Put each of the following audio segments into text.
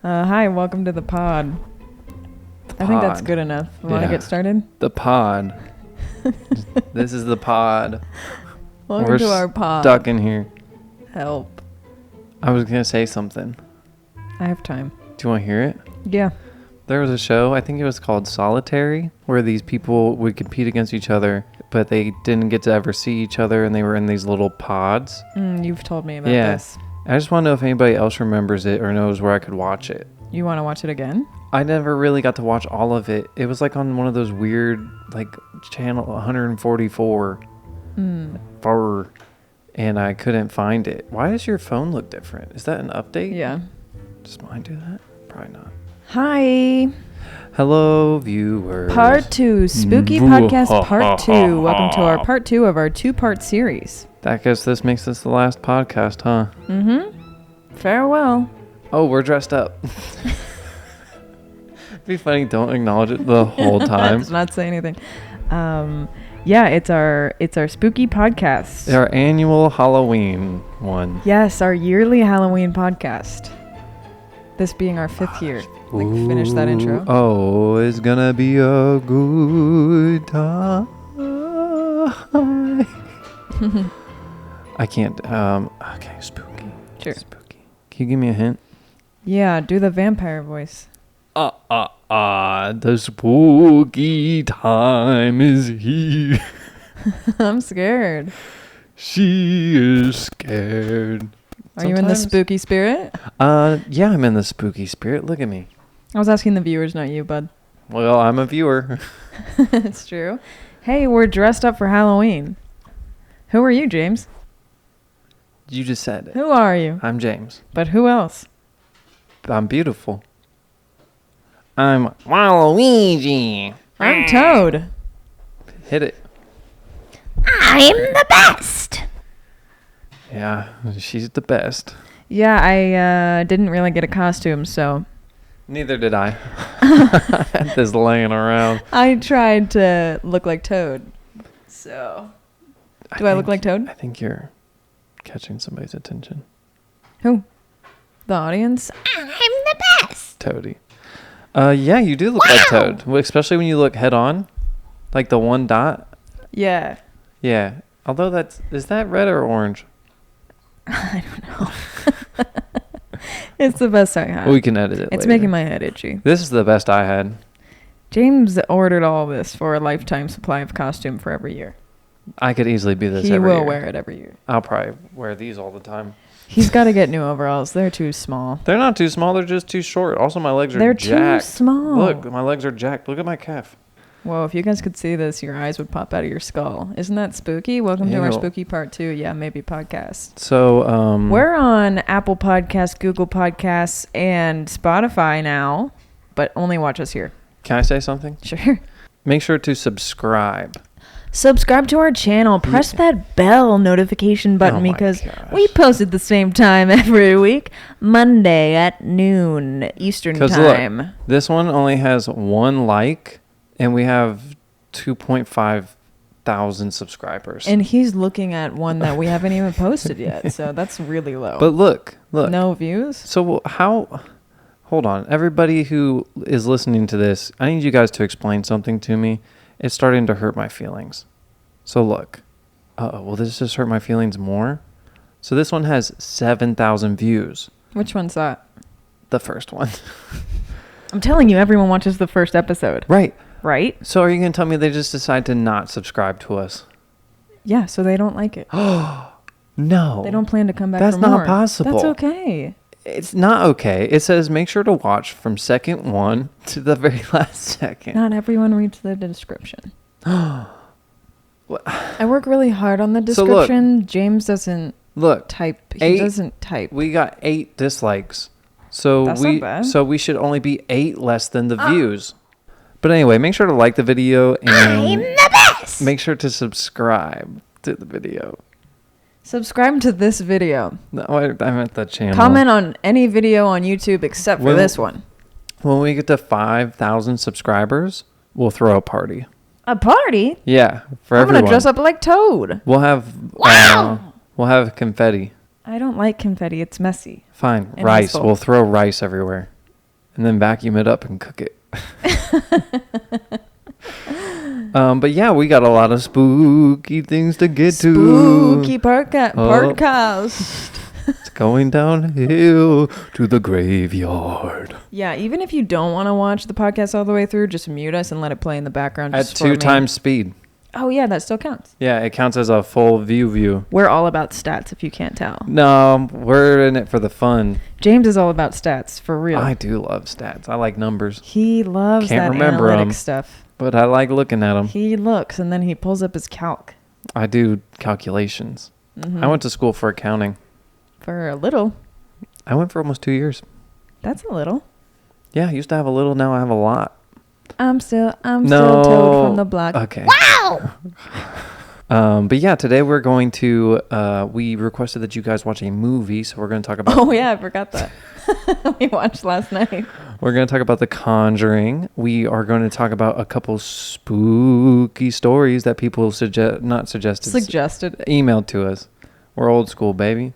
Hi, welcome to the pod. I think that's good enough. Want to get started? The pod. This is the pod. Welcome to our pod. Stuck in here. Help. I was going to say something. I have time. Do you want to hear it? Yeah. There was a show, I think it was called Solitary, where these people would compete against each other, but they didn't get to ever see each other, and they were in these little pods. You've told me about this. I just want to know if anybody else remembers it or knows where I could watch it. You want to watch it again? I never really got to watch all of it. It was like on one of those weird, like, channel 144. And I couldn't find it. Why does your phone look different? Is that an update? Yeah. Does mine do that? Probably not. Hi. Hello, viewers. Part 2. Spooky Podcast Part 2. Welcome to our Part 2 of our 2-part series. I guess this makes this the last podcast, huh? Mm-hmm. Farewell. Oh, we're dressed up. It'd be funny, don't acknowledge it the whole time. Let's not say anything. Yeah, it's our spooky podcast. Our annual Halloween one. Yes, our yearly Halloween podcast. This being our 5th year. Like, finish that intro. Oh, it's gonna be a good time. I can't. Okay, spooky. Sure. Spooky. Can you give me a hint? Yeah, do the vampire voice. The spooky time is here. I'm scared. She is scared. Are you in the spooky spirit? Yeah, I'm in the spooky spirit. Look at me. I was asking the viewers, not you, bud. Well, I'm a viewer. It's true. Hey, we're dressed up for Halloween. Who are you, James? You just said it. Who are you? I'm James. But who else? I'm beautiful. I'm Waluigi. I'm Toad. Hit it. I'm the best. Yeah, she's the best. Yeah, I didn't really get a costume, so... Neither did I. I had this laying around. I tried to look like Toad. So... Do I look like Toad? I think you're catching somebody's attention. Who? The audience? I'm the best. Toady. Yeah, you do look like Toad. Well, especially when you look head on. Like the one dot. Yeah. Yeah. Although is that red or orange? I don't know. It's the best I had. We can edit it It's later. making my head itchy. This is the best I had. James ordered all this for a lifetime supply of costume for every year. I could easily be this He every year. will wear it every year. I'll probably wear these all the time. He's got to get new overalls. They're too small. They're not too small. They're just too short. Also, my legs are jacked. They're too small. Look, my legs are jacked. Look at my calf. Whoa, if you guys could see this, your eyes would pop out of your skull. Isn't that spooky? Welcome to our Ew. spooky part 2. Yeah, maybe podcast. So, we're on Apple Podcasts, Google Podcasts, and Spotify now, but only watch us here. Can I say something? Sure. Make sure to subscribe. Subscribe to our channel. Press that bell notification button because we post at the same time every week, Monday at noon Eastern time. Look, this one only has 1 like, and we have 2.5 thousand subscribers. And he's looking at one that we haven't even posted yet, so that's really low. But look. No views? So hold on. Everybody who is listening to this, I need you guys to explain something to me. It's starting to hurt my feelings. So look. Will this just hurt my feelings more? So this one has 7,000 views. Which one's that? The first one. I'm telling you, everyone watches the first episode. Right. So are you going to tell me they just decide to not subscribe to us? Yeah, so they don't like it. No. They don't plan to come back That's for more. not possible. That's okay. It's not okay. It says make sure to watch from second 1 to the very last second. Not everyone reads the description. I work really hard on the description. So James doesn't type. He doesn't type. We got 8 dislikes. So That's not bad. So we should only be 8 less than the views. But anyway, make sure to like the video and I'm the best. make sure to subscribe to the video. Subscribe to this video. No, I meant the channel. Comment on any video on YouTube except for this one. When we get to 5,000 subscribers, we'll throw a party. A party? Yeah, for I'm everyone. going to dress up like Toad. We'll have we'll have confetti. I don't like confetti. It's messy. Fine, And rice. wasteful. We'll throw rice everywhere. and then vacuum it up and cook it. But yeah, we got a lot of spooky things to get to. Spooky podcast. It's going downhill to the graveyard. Yeah, even if you don't want to watch the podcast all the way through, just mute us and let it play in the background. At 2 times speed. Oh, yeah, that still counts. Yeah, it counts as a full view. We're all about stats, if you can't tell. No, we're in it for the fun. James is all about stats, for real. I do love stats. I like numbers. He loves Can't that remember analytic stuff. But I like looking at them. He looks, and then he pulls up his calc. I do calculations. I went to school for accounting. For a little. I went for almost 2 years. That's a little. Yeah, I used to have a little. Now I have a lot. I'm still Toad from the block. Okay. Wow! But yeah, today we're going to, we requested that you guys watch a movie, so we're going to talk about... Oh yeah, I forgot that. We watched last night. We're going to talk about The Conjuring. We are going to talk about a couple spooky stories that people emailed to us. We're old school, baby.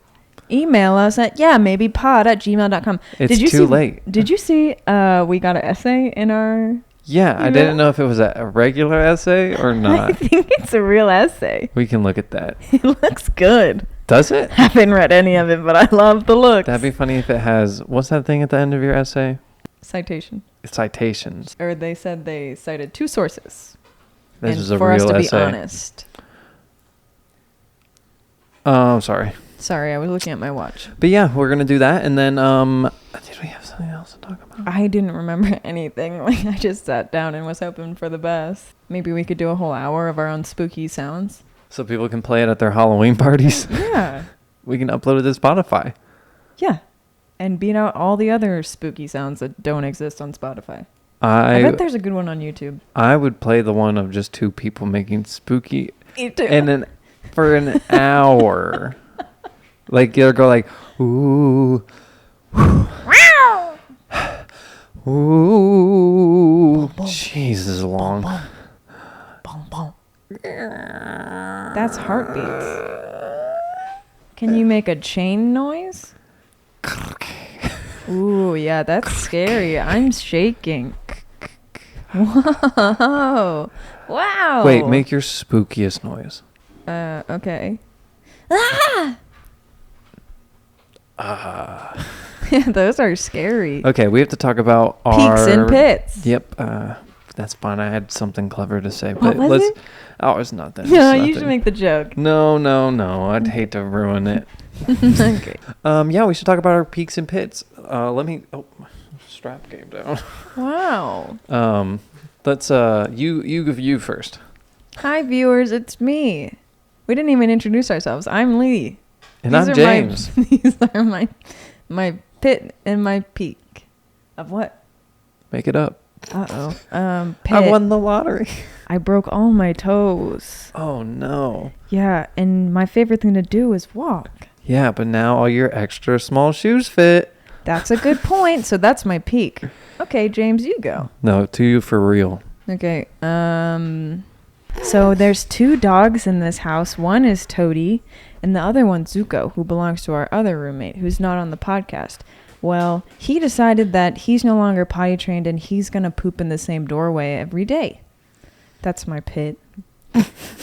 Email us at maybe pod@gmail.com. It's too late. Did you see we got an essay in our... Yeah, email? I didn't know if it was a regular essay or not. I think it's a real essay. We can look at that. It looks good. Does it? I haven't read any of it, but I love the looks. That'd be funny if it has... What's that thing at the end of your essay? Citation. Citations. Or they said they cited 2 sources. This is a for real us to essay. be honest. Oh, sorry. Sorry, I was looking at my watch. But yeah, we're going to do that. And then, did we have something else to talk about? I didn't remember anything. Like, I just sat down and was hoping for the best. Maybe we could do a whole hour of our own spooky sounds. So people can play it at their Halloween parties? Yeah. We can upload it to Spotify. Yeah. And beat out all the other spooky sounds that don't exist on Spotify. I bet there's a good one on YouTube. I would play the one of just 2 people making spooky... Me too. And for an hour... Like, you'll go like, ooh, Wow! ooh, Jesus, long. Boom, boom. That's heartbeats. Can you make a chain noise? Ooh, yeah, that's scary. I'm shaking. Whoa. Wow. Wait, make your spookiest noise. Okay. Ah! Those are scary. Okay, we have to talk about our... Peaks and pits. Yep, that's fine. I had something clever to say, What but was it? Oh, it's not that. No, you should make the joke. No. I'd hate to ruin it. Okay. Yeah, we should talk about our peaks and pits. Let me... Oh, my strap came down. Wow. Let's... You first. Hi, viewers. It's me. We didn't even introduce ourselves. I'm Lee. And I'm James. These are my pit and my peak. Of what? Make it up. Uh-oh. Pit. I won the lottery. I broke all my toes. Oh, no. Yeah, and my favorite thing to do is walk. Yeah, but now all your extra small shoes fit. That's a good point. So that's my peak. Okay, James, you go. No, to you for real. Okay. So there's 2 dogs in this house. One is Toady, and the other one's Zuko, who belongs to our other roommate, who's not on the podcast. Well, he decided that he's no longer potty trained, and he's going to poop in the same doorway every day. That's my pit.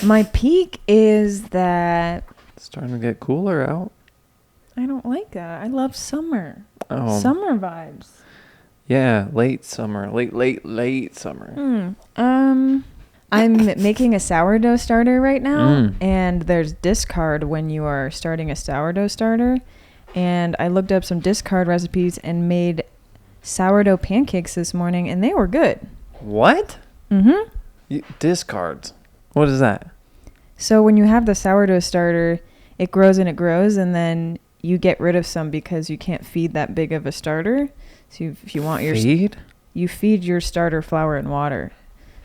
My peak is that... It's starting to get cooler out. I don't like that. I love summer. Oh. Summer vibes. Yeah, late summer. Late summer. I'm making a sourdough starter right now, and there's discard when you are starting a sourdough starter. And I looked up some discard recipes and made sourdough pancakes this morning, and they were good. What? Mm-hmm. Discards. What is that? So when you have the sourdough starter, it grows, and then you get rid of some because you can't feed that big of a starter. So if you want your... You feed your starter flour and water.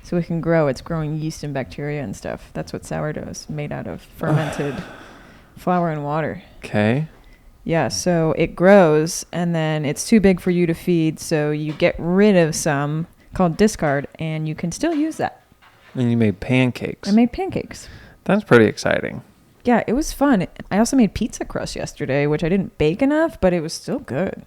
So it can grow. It's growing yeast and bacteria and stuff. That's what sourdough is made out of. Fermented flour and water. Okay. Yeah, so it grows, and then it's too big for you to feed, so you get rid of some, called discard, and you can still use that. And you made pancakes. I made pancakes. That's pretty exciting. Yeah, it was fun. I also made pizza crust yesterday, which I didn't bake enough, but it was still good.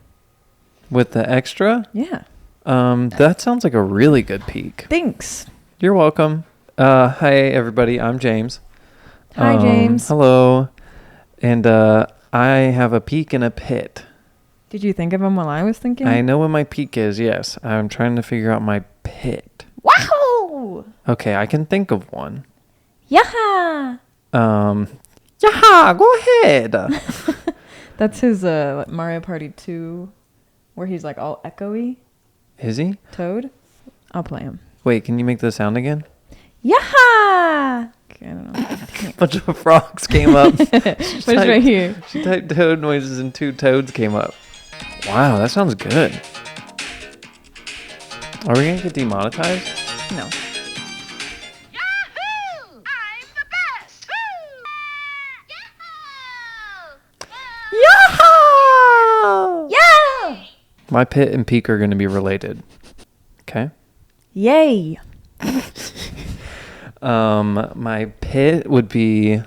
With the extra? Yeah. That sounds like a really good peek. Thanks. You're welcome. Hi everybody, I'm James. Hi, James. Hello. And I have a peak in a pit. Did you think of him while I was thinking? I know what my peak is, yes. I'm trying to figure out my pit. Wow! Okay, I can think of one. Yeah! Yeah, go ahead. That's his Mario Party 2, where he's like all echoey. Is he? Toad. I'll play him. Wait, can you make the sound again? Yeah! Okay, I don't know. A bunch of frogs came up. What's right here? She typed toad noises and 2 toads came up. Wow, that sounds good. Are we going to get demonetized? No. Yahoo! I'm the best! Yahoo! Yahoo! Yeah! My pit and peak are going to be related. Okay. Yay! My pit would be...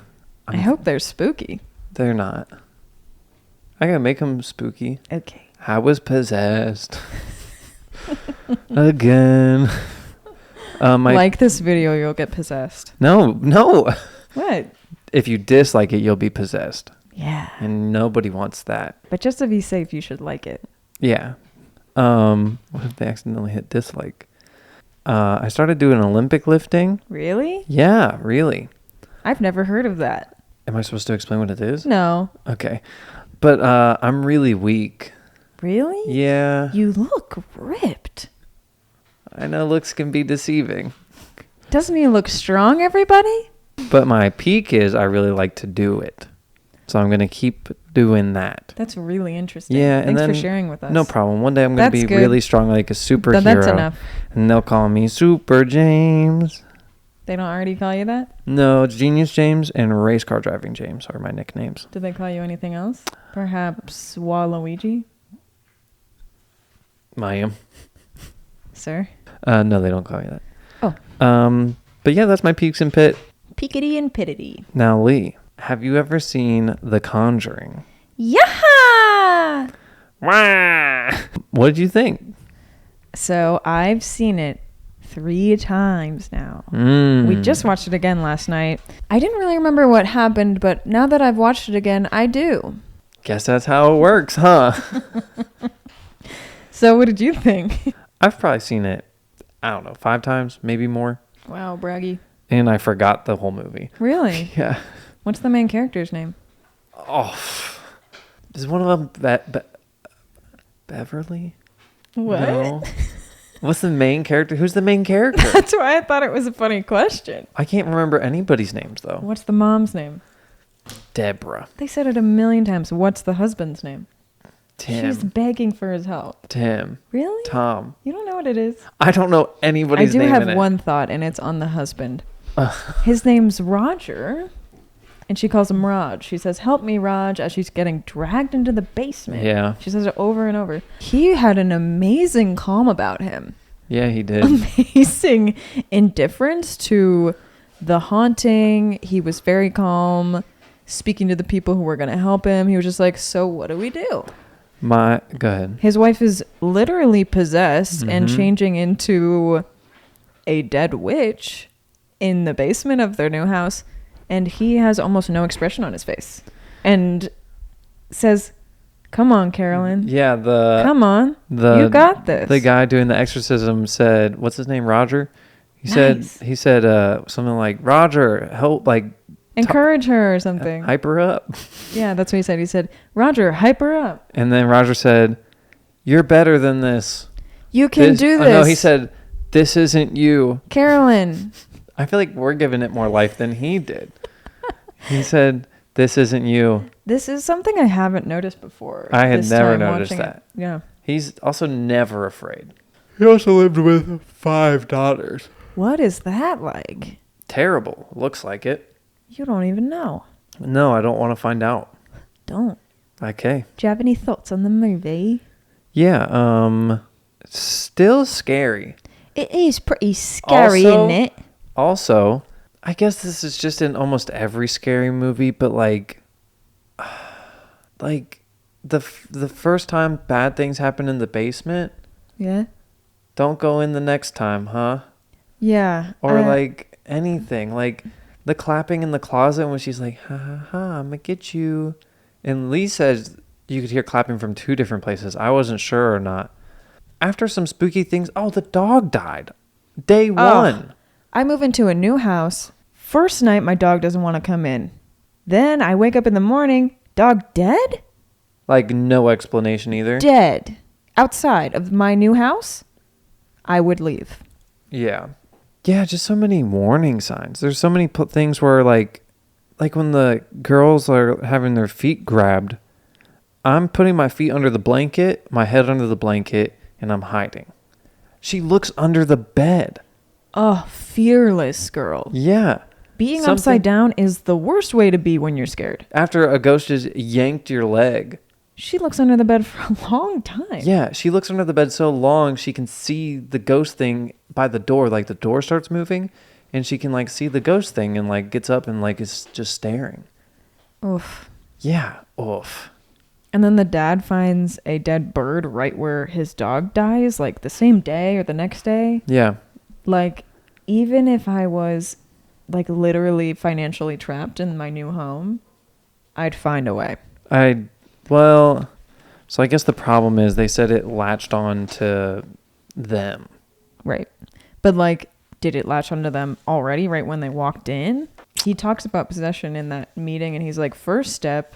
I hope they're spooky. They're not. I gotta make them spooky. Okay. I was possessed. Again. Like this video, you'll get possessed. No. What? If you dislike it, you'll be possessed. Yeah. And nobody wants that. But just to be safe, you should like it. Yeah. What if they accidentally hit dislike? I started doing Olympic lifting. Really? Yeah, really. I've never heard of that. Am I supposed to explain what it is? No. Okay. But I'm really weak. Really? Yeah. You look ripped. I know looks can be deceiving. Doesn't he look strong, everybody? But my peak is I really like to do it. So I'm going to keep doing that. That's really interesting. Yeah. And Thanks then, for sharing with us. No problem. One day I'm going to That's be good. really strong like a superhero. That's enough. And they'll call me Super James. They don't already call you that? No, Genius James and Race Car Driving James are my nicknames. Did they call you anything else? Perhaps Waluigi? I am. Sir? No, they don't call me that. Oh. But yeah, that's my peaks and pit. Peekity and pittity. Now, Lee, have you ever seen The Conjuring? Yeah! What did you think? So I've seen it 3 times now. We just watched it again last night. I didn't really remember what happened, but now that I've watched it again, I do. Guess that's how it works, huh? So what did you think? I've probably seen it, I don't know, 5 times, maybe more. Wow, braggy. And I forgot the whole movie. Really? Yeah. What's the main character's name? Oh. Is one of them Beverly? What? No. What's the main character? Who's the main character? That's why I thought it was a funny question. I can't remember anybody's names, though. What's the mom's name? Deborah. They said it a million times. What's the husband's name? Tim. She's begging for his help. Tim. Really? Tom. You don't know what it is? I don't know anybody's I do name have in it. one thought, and it's on the husband. His name's Roger, and she calls him Raj. She says, "Help me, Raj," as she's getting dragged into the basement. Yeah. She says it over and over. He had an amazing calm about him. Yeah, he did. Amazing indifference to the haunting. He was very calm, speaking to the people who were going to help him. He was just like, "So what do we do?" Go ahead. His wife is literally possessed and Mhm. changing into a dead witch in the basement of their new house, and he has almost no expression on his face and says, "Come on, Carolyn. Yeah, Come on. You got this." The guy doing the exorcism said, what's his name, Roger? He Nice. said something like, "Roger, help, like Encourage her or something. hype her up." Yeah, that's what he said. He said, "Roger, hype her up. And then Roger said, "You're better than this. You can do this." Oh, no, he said, "This isn't you." "Carolyn." I feel like we're giving it more life than he did. He said, "This isn't you." This is something I haven't noticed before. I had this never time noticed watching that. it. Yeah. He's also never afraid. He also lived with 5 daughters. What is that like? Terrible. Looks like it. You don't even know. No, I don't want to find out. Don't. Okay. Do you have any thoughts on the movie? Yeah, still scary. It is pretty scary, Also- isn't it? Also, I guess this is just in almost every scary movie, but like the first time bad things happen in the basement, Yeah. Don't go in the next time, huh? Yeah. Or like anything. Like the clapping in the closet when she's like, ha ha ha, I'm gonna get you. And Lee says you could hear clapping from 2 different places. I wasn't sure or not. After some spooky things, the dog died. Day one. I move into a new house. First night, my dog doesn't want to come in. Then I wake up in the morning, dog dead? Like no explanation either. Dead. Outside of my new house? I would leave. Yeah. Yeah, just so many warning signs. There's so many things where like when the girls are having their feet grabbed, I'm putting my feet under the blanket, my head under the blanket, and I'm hiding. She looks under the bed. Oh, fearless girl. Yeah. Being upside down is the worst way to be when you're scared. After a ghost just yanked your leg. She looks under the bed for a long time. Yeah, she looks under the bed so long she can see the ghost thing by the door. Like the door starts moving and she can like see the ghost thing and like gets up and like is just staring. Oof. Yeah, oof. And then the dad finds a dead bird right where his dog dies, like the same day or the next day. Yeah. Like, even if I was like literally financially trapped in my new home, I'd find a way. So I guess the problem is they said it latched on to them. Right. But like, did it latch onto them already right when they walked in? He talks about possession in that meeting and he's like, first step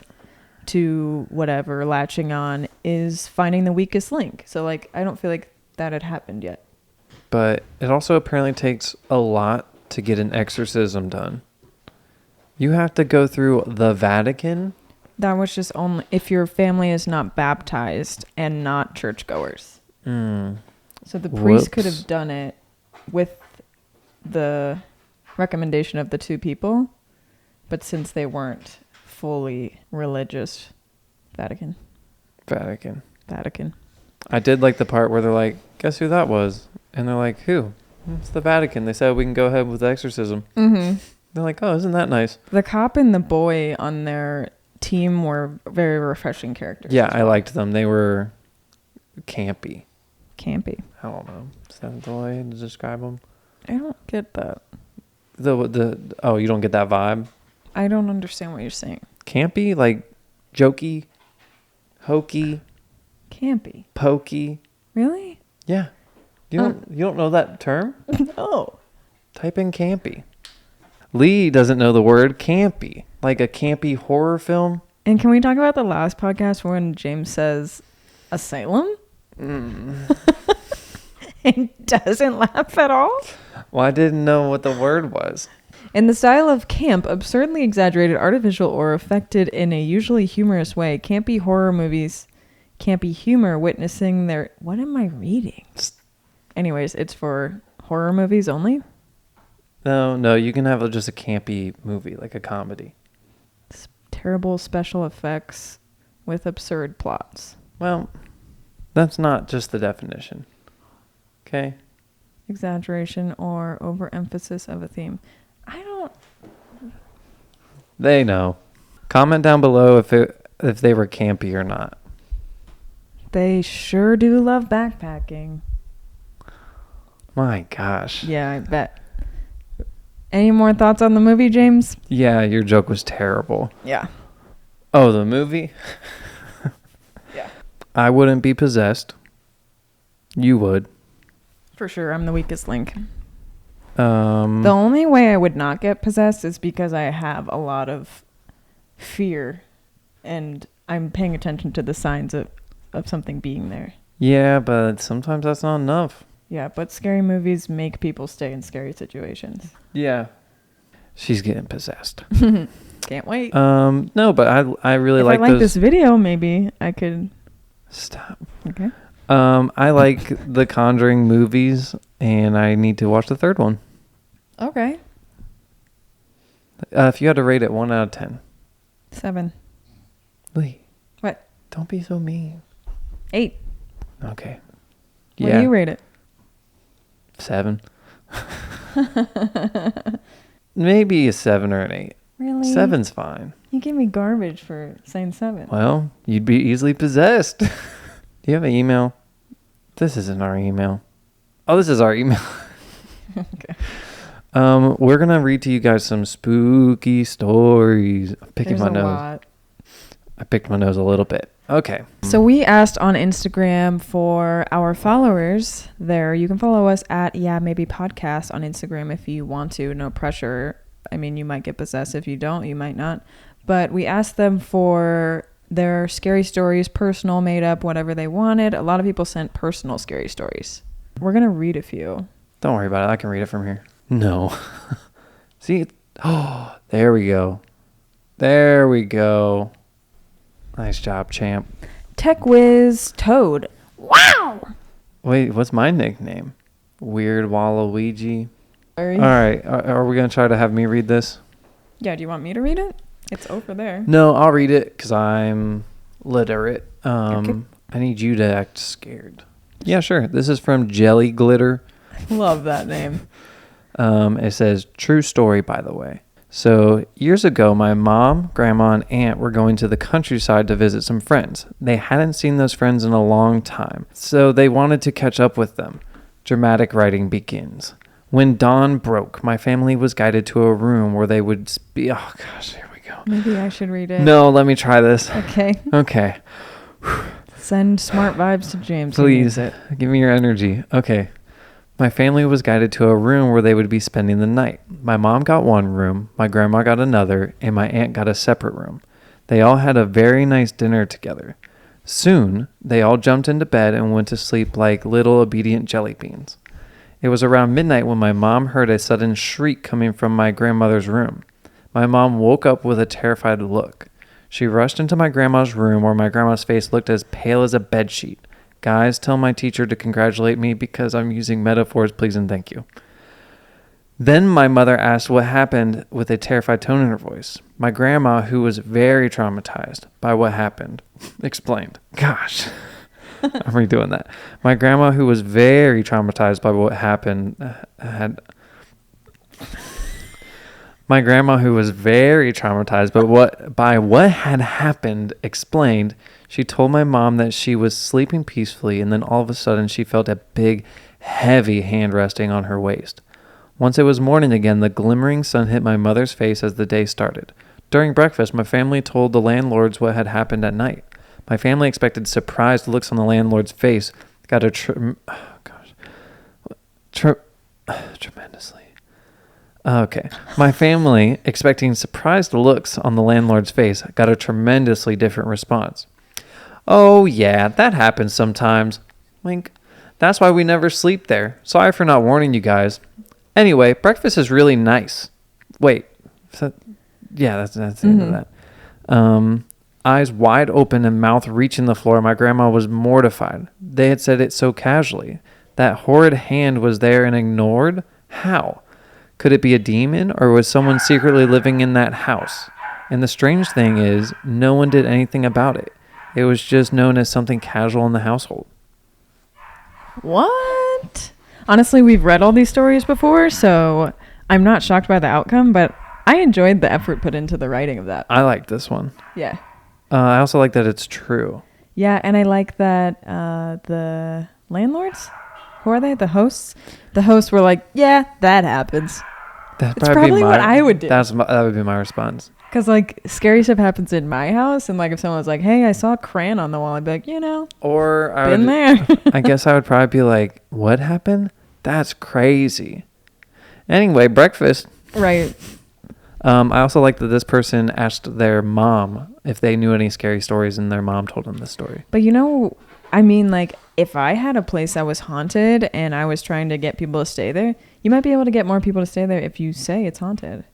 to whatever latching on is finding the weakest link. So like, I don't feel like that had happened yet. But it also apparently takes a lot to get an exorcism done. You have to go through the Vatican. That was just only if your family is not baptized and not churchgoers. So the priest could have done it with the recommendation of the 2 people, but since they weren't fully religious, Vatican. I did like the part where they're like, guess who that was? And they're like, who? It's the Vatican. They said we can go ahead with the exorcism. Mm-hmm. They're like, oh, isn't that nice? The cop and the boy on their team were very refreshing characters. Yeah, I liked them. They were campy. I don't know. Is that the way to describe them? I don't get that. You don't get that vibe? I don't understand what you're saying. Campy? Like jokey? Hokey? Campy? Pokey? Really? Yeah. You don't know that term? No. Type in campy. Lee doesn't know the word campy. Like a campy horror film. And can we talk about the last podcast when James says asylum? And doesn't laugh at all? Well, I didn't know what the word was. In the style of camp, absurdly exaggerated, artificial, or affected in a usually humorous way, campy horror movies, campy humor witnessing their... What am I reading? Anyways, it's for horror movies only? No, you can have just a campy movie, like a comedy. Terrible special effects with absurd plots. Well, that's not just the definition. Okay? Exaggeration or overemphasis of a theme. They know. Comment down below if they were campy or not. They sure do love backpacking. My gosh. Yeah, I bet. Any more thoughts on the movie, James? Yeah, your joke was terrible. Yeah. Oh, the movie? Yeah. I wouldn't be possessed. You would. For sure, I'm the weakest link. The only way I would not get possessed is because I have a lot of fear and I'm paying attention to the signs of something being there. Yeah, but sometimes that's not enough. Yeah, but scary movies make people stay in scary situations. Yeah. She's getting possessed. Can't wait. No, but I really if like this video, maybe I could... Stop. Okay. I like the Conjuring movies, and I need to watch the 3rd one. Okay. If you had to rate it 1 out of 10. 7. Lee. What? Don't be so mean. 8. Okay. What do you rate it? 7. Maybe a 7 or an 8. Really? 7's fine. You gave me garbage for saying 7. Well, you'd be easily possessed. Do you have an email? This isn't our email. Oh, this is our email. Okay. We're gonna read to you guys some spooky stories. I'm picking There's my a nose. lot. I picked my nose a little bit. Okay. So we asked on Instagram for our followers there. You can follow us at Yeah Maybe Podcast on Instagram if you want to. No pressure. I mean, you might get possessed. If you don't, you might not. But we asked them for their scary stories, personal, made up, whatever they wanted. A lot of people sent personal scary stories. We're going to read a few. Don't worry about it. I can read it from here. No. See? Oh, there we go. There we go. Nice job, champ. Tech Whiz Toad. Wow! Wait, what's my nickname? Weird Waluigi. Sorry. All right. Are we going to try to have me read this? Yeah, do you want me to read it? It's over there. No, I'll read it because I'm literate. Okay. I need you to act scared. Yeah, sure. This is from Jelly Glitter. Love that name. It says, true story, by the way. So years ago, my mom, grandma, and aunt were going to the countryside to visit some friends. They hadn't seen those friends in a long time, so they wanted to catch up with them. Dramatic writing begins. When dawn broke, my family was guided to a room where they would be. Oh gosh, here we go. Maybe I should read it. No, let me try this. Okay. Okay. Send smart vibes to James. He Please, needs it. give me your energy. Okay. My family was guided to a room where they would be spending the night. My mom got one room, my grandma got another, and my aunt got a separate room. They all had a very nice dinner together. Soon, they all jumped into bed and went to sleep like little obedient jelly beans. It was around midnight when my mom heard a sudden shriek coming from my grandmother's room. My mom woke up with a terrified look. She rushed into my grandma's room where my grandma's face looked as pale as a bedsheet. Guys, tell my teacher to congratulate me because I'm using metaphors, please and thank you. Then my mother asked what happened with a terrified tone in her voice. My grandma, who was very traumatized by what happened, explained. Gosh, I'm redoing that. My grandma, who was very traumatized by what happened, My grandma, who was very traumatized by what had happened, explained. She told my mom that she was sleeping peacefully, and then all of a sudden she felt a big, heavy hand resting on her waist. Once it was morning again, the glimmering sun hit my mother's face as the day started. During breakfast, my family told the landlords what had happened at night. My family expected surprised looks on the landlord's face. Got a tremendously. Okay. My family, expecting surprised looks on the landlord's face, got a tremendously different response. Oh, yeah, that happens sometimes. Wink. That's why we never sleep there. Sorry for not warning you guys. Anyway, breakfast is really nice. Wait. That's the end of that. Eyes wide open and mouth reaching the floor, my grandma was mortified. They had said it so casually. That horrid hand was there and ignored? How? Could it be a demon, or was someone secretly living in that house? And the strange thing is, no one did anything about it. It was just known as something casual in the household. What? Honestly, we've read all these stories before, so I'm not shocked by the outcome, but I enjoyed the effort put into the writing of that. I like this one. Yeah. I also like that it's true. Yeah, and I like that the landlords, who are they? The hosts? The hosts were like, yeah, that happens. That'd It's probably what I would do. That would be my response. Because, like, scary stuff happens in my house, and, like, if someone was like, hey, I saw a crayon on the wall, I'd be like, Or I been would, there. I guess I would probably be like, what happened? That's crazy. Anyway, breakfast. Right. I also like that this person asked their mom if they knew any scary stories, and their mom told them this story. But, I mean, like, if I had a place that was haunted and I was trying to get people to stay there, you might be able to get more people to stay there if you say it's haunted.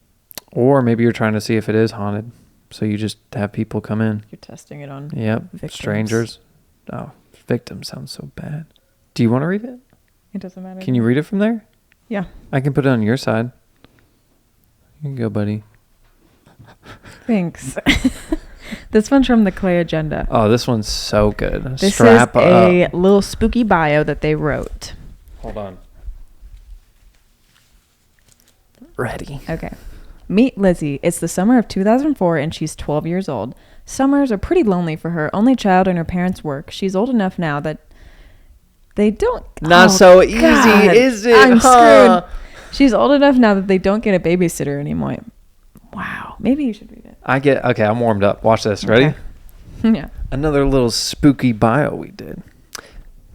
Or maybe you're trying to see if it is haunted. So you just have people come in. You're testing it on Yep. Strangers. Oh, victim sounds so bad. Do you want to read it? It doesn't matter. Can you read it from there? Yeah. I can put it on your side. You can go, buddy. Thanks. This one's from the Clay Agenda. Oh, this one's so good. This Strap is a up. little spooky bio that they wrote. Hold on. Ready. Okay. Meet Lizzie. It's the summer of 2004 and she's 12 years old. Summers are pretty lonely for her. Only child and her parents work. She's old enough now that They don't. Not so easy, is it? I'm screwed. She's old enough now that they don't get a babysitter anymore. Wow. Maybe you should read it. Okay, I'm warmed up. Watch this. Ready? Okay. Yeah. Another little spooky bio we did.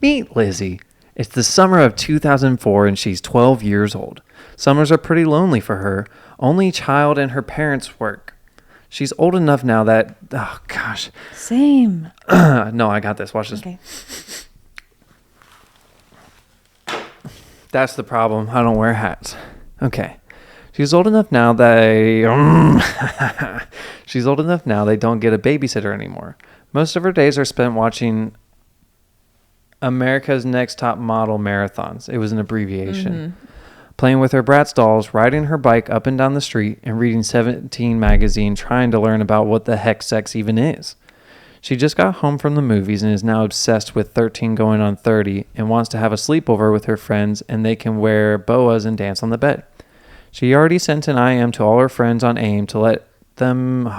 Meet Lizzie. It's the summer of 2004 and she's 12 years old. Summers are pretty lonely for her. Only child and her parents work. She's old enough now that... Oh, gosh. Same. No, I got this. Watch this. Okay. That's the problem. I don't wear hats. Okay. She's old enough now they She's old enough now they don't get a babysitter anymore. Most of her days are spent watching America's Next Top Model marathons. It was an abbreviation. Mm-hmm. Playing with her Bratz dolls, riding her bike up and down the street, and reading 17 magazine trying to learn about what the heck sex even is. She just got home from the movies and is now obsessed with 13 going on 30 and wants to have a sleepover with her friends and they can wear boas and dance on the bed. She already sent an IM to all her friends on AIM to let them...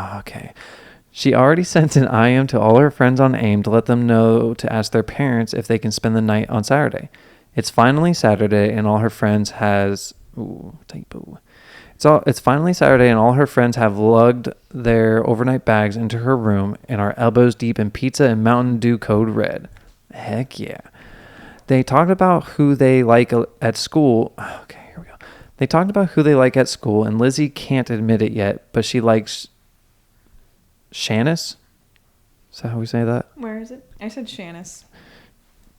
She already sent an IM to all her friends on AIM to let them know to ask their parents if they can spend the night on Saturday. It's finally Saturday and all her friends has... It's finally Saturday and all her friends have lugged their overnight bags into her room and are elbows deep in pizza and Mountain Dew Code Red. Heck yeah. They talked about who they like at school. Okay, here we go. They talked about who they like at school and Lizzie can't admit it yet, but she likes Shanice? Is that how we say that? Where is it? I said Shanice.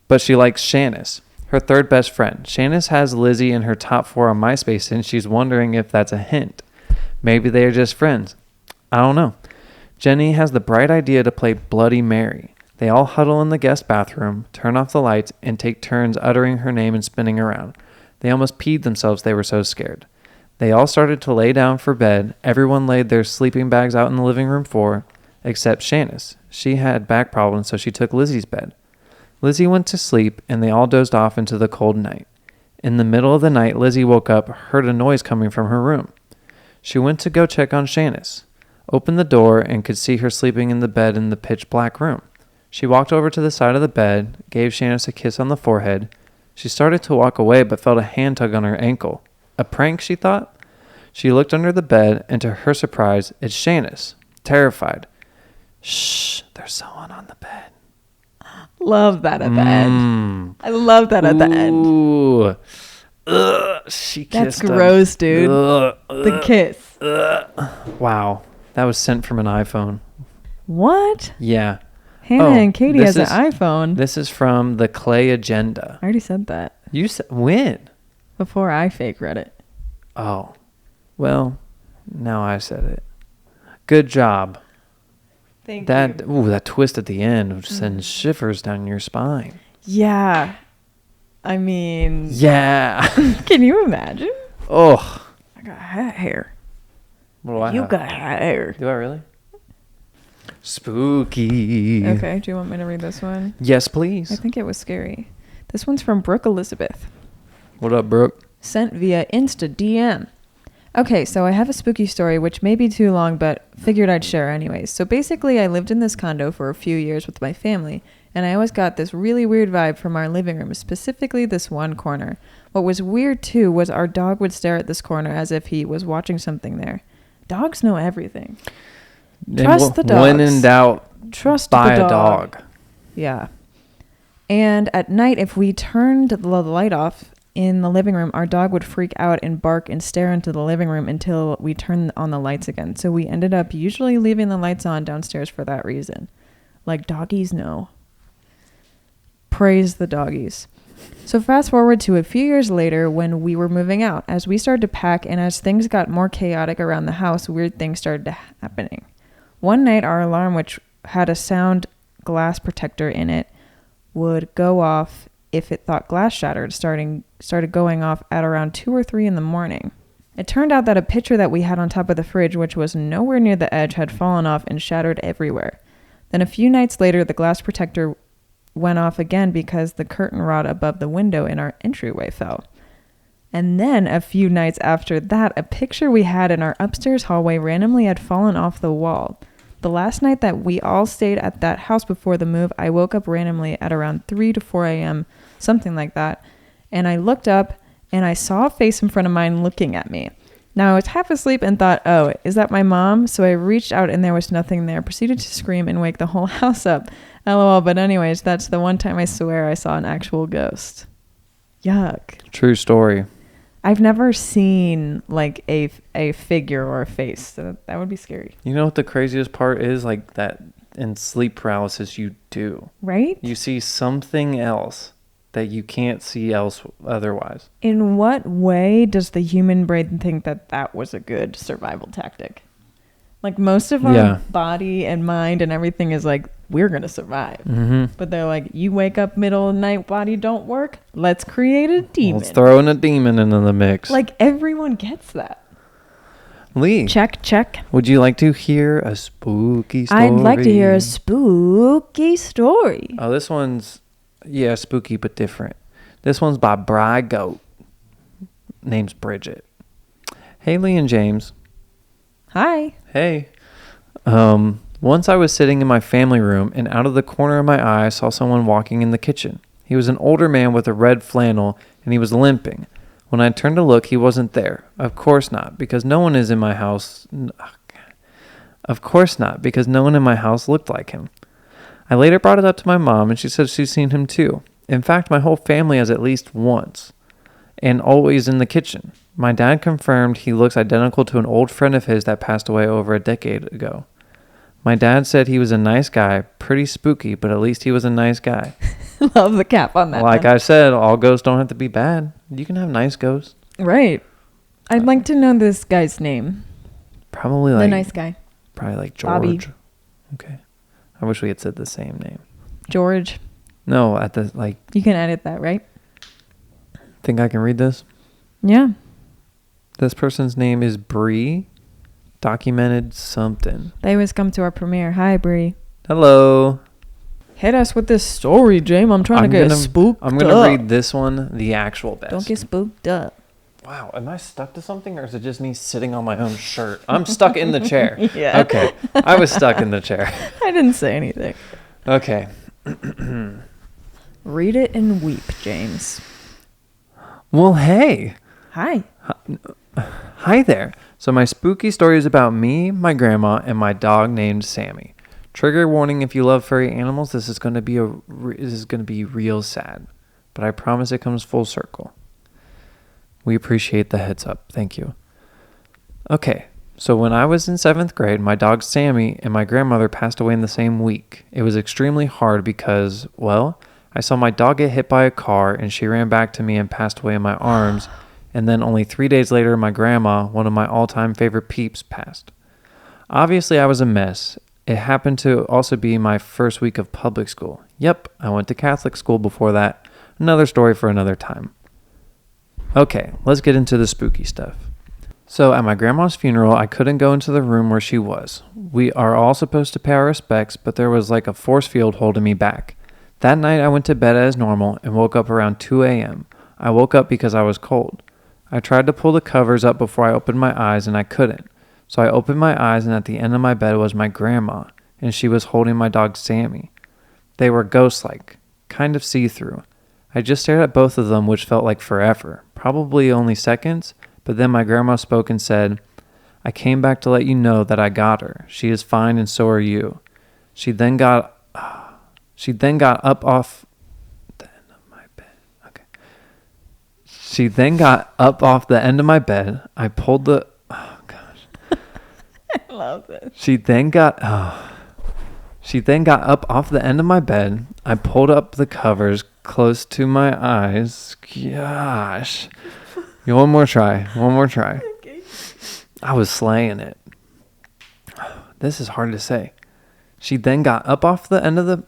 But she likes Shanice, her third best friend. Shanice has Lizzie in her top 4 on MySpace, and she's wondering if that's a hint. Maybe they are just friends. I don't know. Jenny has the bright idea to play Bloody Mary. They all huddle in the guest bathroom, turn off the lights, and take turns uttering her name and spinning around. They almost peed themselves, they were so scared. They all started to lay down for bed. Everyone laid their sleeping bags out in the living room floor, except Shanice. She had back problems, so she took Lizzie's bed. Lizzie went to sleep, and they all dozed off into the cold night. In the middle of the night, Lizzie woke up, heard a noise coming from her room. She went to go check on Shanice, opened the door, and could see her sleeping in the bed in the pitch-black room. She walked over to the side of the bed, gave Shanice a kiss on the forehead. She started to walk away, but felt a hand tug on her ankle. A prank, she thought? She looked under the bed, and to her surprise, it's Shanice, terrified. Shh, there's someone on the bed. Love that at the end. I love that at the end. Ooh. She kissed That's gross, him. dude. The kiss. Wow. That was sent from an iPhone. What? Yeah. Hannah and Katie this has an iPhone. This is from the Clay Agenda. I already said that. You said when? Before I fake read it. Oh. Well, now I said it. Good job. Thank you. Ooh, that twist at the end sends shivers down your spine. Yeah. I mean... Yeah. Can you imagine? Oh. I got hat hair. What do I You have? got hat hair. Do I really? Spooky. Okay, do you want me to read this one? Yes, I please. think it was scary. This one's from Brooke Elizabeth. What up, Brooke? Sent via Insta DM. Okay, so I have a spooky story, which may be too long, but figured I'd share anyways. So basically, I lived in this condo for a few years with my family, and I always got this really weird vibe from our living room, specifically this one corner. What was weird, too, was our dog would stare at this corner as if he was watching something there. Dogs know everything. Trust the dogs. When in doubt, Trust buy the a dog. Yeah. And at night, if we turned the light off in the living room, our dog would freak out and bark and stare into the living room until we turned on the lights again. So we ended up usually leaving the lights on downstairs for that reason. Like, doggies know. Praise the doggies. So fast forward to a few years later when we were moving out. As we started to pack and as things got more chaotic around the house, weird things started happening. One night, our alarm, which had a sound glass protector in it, would go off if it thought glass shattered, started going off at around 2 or 3 in the morning. It turned out that a pitcher that we had on top of the fridge, which was nowhere near the edge, had fallen off and shattered everywhere. Then a few nights later, the glass protector went off again because the curtain rod above the window in our entryway fell. And then a few nights after that, a picture we had in our upstairs hallway randomly had fallen off the wall. The last night that we all stayed at that house before the move, I woke up randomly at around 3 to 4 a.m., something like that. And I looked up and I saw a face in front of mine looking at me. Now I was half asleep and thought, oh, is that my mom? So I reached out and there was nothing there. Proceeded to scream and wake the whole house up. LOL. But anyways, that's the one time I swear I saw an actual ghost. Yuck. True story. I've never seen like a figure or a face. So that would be scary. You know what the craziest part is? Like that in sleep paralysis you do. Right? You see something else that you can't see else otherwise. In what way does the human brain think that that was a good survival tactic? Like most of our body and mind and everything is like, we're going to survive. Mm-hmm. But they're like, you wake up middle of the night, body don't work. Let's create a demon. Let's throw in a demon into the mix. Like everyone gets that. Lee. Check. Would you like to hear a spooky story? I'd like to hear a spooky story. Oh, this one's, spooky but different. This one's by Bri Goat. Name's Bridget. Hey, Lee and James. Hi. Hey. Once I was sitting in my family room, and out of the corner of my eye, I saw someone walking in the kitchen. He was an older man with a red flannel, and he was limping. When I turned to look, he wasn't there. Of course not, because no one in my house looked like him. I later brought it up to my mom, and she said she's seen him too. In fact, my whole family has at least once, and always in the kitchen. My dad confirmed he looks identical to an old friend of his that passed away over a decade ago. My dad said he was a nice guy, pretty spooky, but at least he was a nice guy. Love the cap on that. Like I said, all ghosts don't have to be bad. You can have nice ghosts. Right. I'd like to know this guy's name. Probably like... The nice guy. Probably like George. Bobby. Okay. I wish we had said the same name. George. No, at the, like... You can edit that, right? Think I can read this? Yeah. This person's name is Bree. Documented something. They always come to our premiere. Hi, Bree. Hello. Hit us with this story, James. I'm trying to get spooked I'm going to read this one the actual best. Don't get spooked up. Wow. Am I stuck to something, or is it just me sitting on my own shirt? I'm stuck in the chair. Yeah. Okay. I was stuck in the chair. I didn't say anything. Okay. Read it and weep, James. Well, hey. Hi. Hi there. So my spooky story is about me, my grandma, and my dog named Sammy. Trigger warning: if you love furry animals, this is going to be real sad, but I promise it comes full circle. We appreciate the heads up. Thank you. Okay, so when I was in 7th grade, my dog Sammy and my grandmother passed away in the same week. It was extremely hard because, well, I saw my dog get hit by a car and she ran back to me and passed away in my arms. And then only 3 days later, my grandma, one of my all-time favorite peeps, passed. Obviously, I was a mess. It happened to also be my first week of public school. Yep, I went to Catholic school before that. Another story for another time. Okay, let's get into the spooky stuff. So at my grandma's funeral, I couldn't go into the room where she was. We are all supposed to pay our respects, but there was like a force field holding me back. That night, I went to bed as normal and woke up around 2 a.m. I woke up because I was cold. I tried to pull the covers up before I opened my eyes, and I couldn't. So I opened my eyes, and at the end of my bed was my grandma, and she was holding my dog Sammy. They were ghost-like, kind of see-through. I just stared at both of them, which felt like forever, probably only seconds, but then my grandma spoke and said, "I came back to let you know that I got her. She is fine, and so are you." She then got up off the end of my bed. Okay. She then got up off the end of my bed. I pulled the... Oh, gosh. I love this. She then got up off the end of my bed. I pulled up the covers close to my eyes. Gosh. One more try. Okay. I was slaying it. This is hard to say. She then got up off the end of the...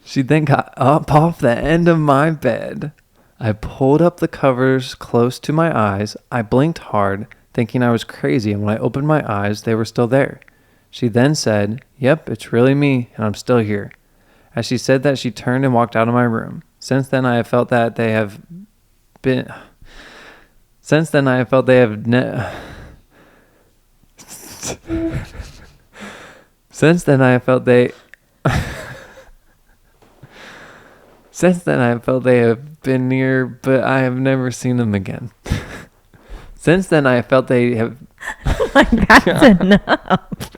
She then got up off the end of my bed. I pulled up the covers close to my eyes. I blinked hard, thinking I was crazy, and when I opened my eyes, they were still there. She then said, "Yep, it's really me, and I'm still here." As she said that, she turned and walked out of my room. Since then, I have felt that they have been... Since then, I have felt they have... Since then, I have felt they... Since then, I felt they have been near, but I have never seen them again. Since then, I felt they have... Like, that's enough.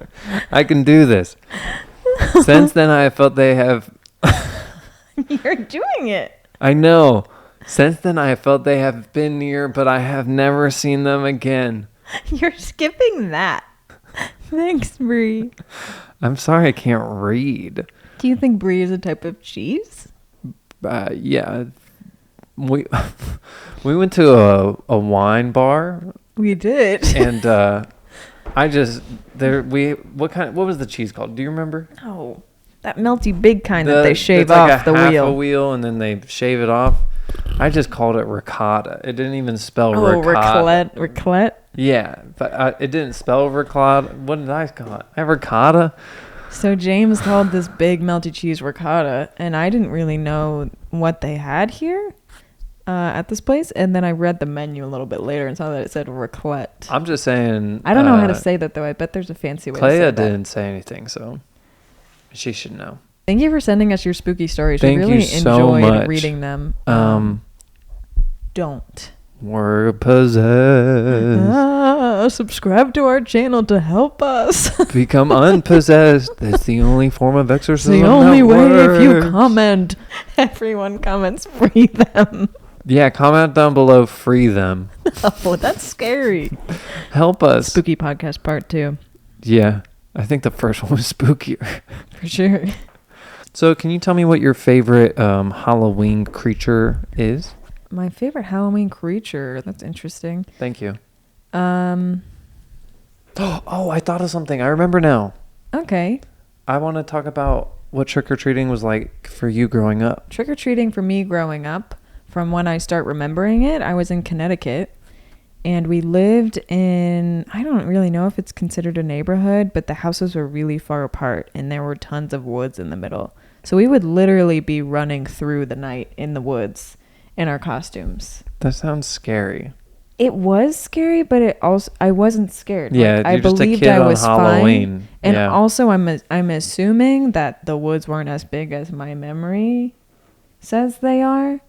I can do this. Since then, I felt they have... You're doing it. I know. Since then, I felt they have been near, but I have never seen them again. You're skipping that. Thanks, Brie. I'm sorry I can't read. Do you think Brie is a type of cheese? Yeah. We went to a wine bar, We did. and what was the cheese called? Do you remember? Oh, that melty big kind that they shave it's like off the half wheel. a wheel and then they shave it off. I just called it ricotta. It didn't even spell ricotta. Raclette. Yeah, but it didn't spell ricotta. What did I call it? Ricotta? So James called this big melty cheese ricotta, and I didn't really know what they had here at this place. And then I read the menu a little bit later and saw that it said raclette. I'm just saying. I don't know how to say that, though. I bet there's a fancy way to say Clea that. didn't say anything, so she should know. Thank you for sending us your spooky stories. Thank we really you so enjoyed much. reading them. Don't. We're possessed. Subscribe to our channel to help us. Become unpossessed. That's the only form of It's exorcism. the only that way if you works. comment. Everyone comments, free them. Yeah, comment down below. Free them. Oh, that's scary. Help us. Spooky podcast part 2. Yeah, I think the first one was spookier. For sure. So, can you tell me what your favorite Halloween creature is? My favorite Halloween creature. That's interesting. Thank you. Oh, I thought of something. I remember now. Okay. I want to talk about what trick-or-treating was like for you growing up. Trick-or-treating for me growing up, from when I start remembering it, I was in Connecticut. And we lived in, I don't really know if it's considered a neighborhood, but the houses were really far apart and there were tons of woods in the middle. So we would literally be running through the night in the woods in our costumes. That sounds scary. It was scary, but it also, I wasn't scared. Yeah, I you're just a believed kid I on was Halloween. fine. And Yeah. also I'm assuming that the woods weren't as big as my memory says they are.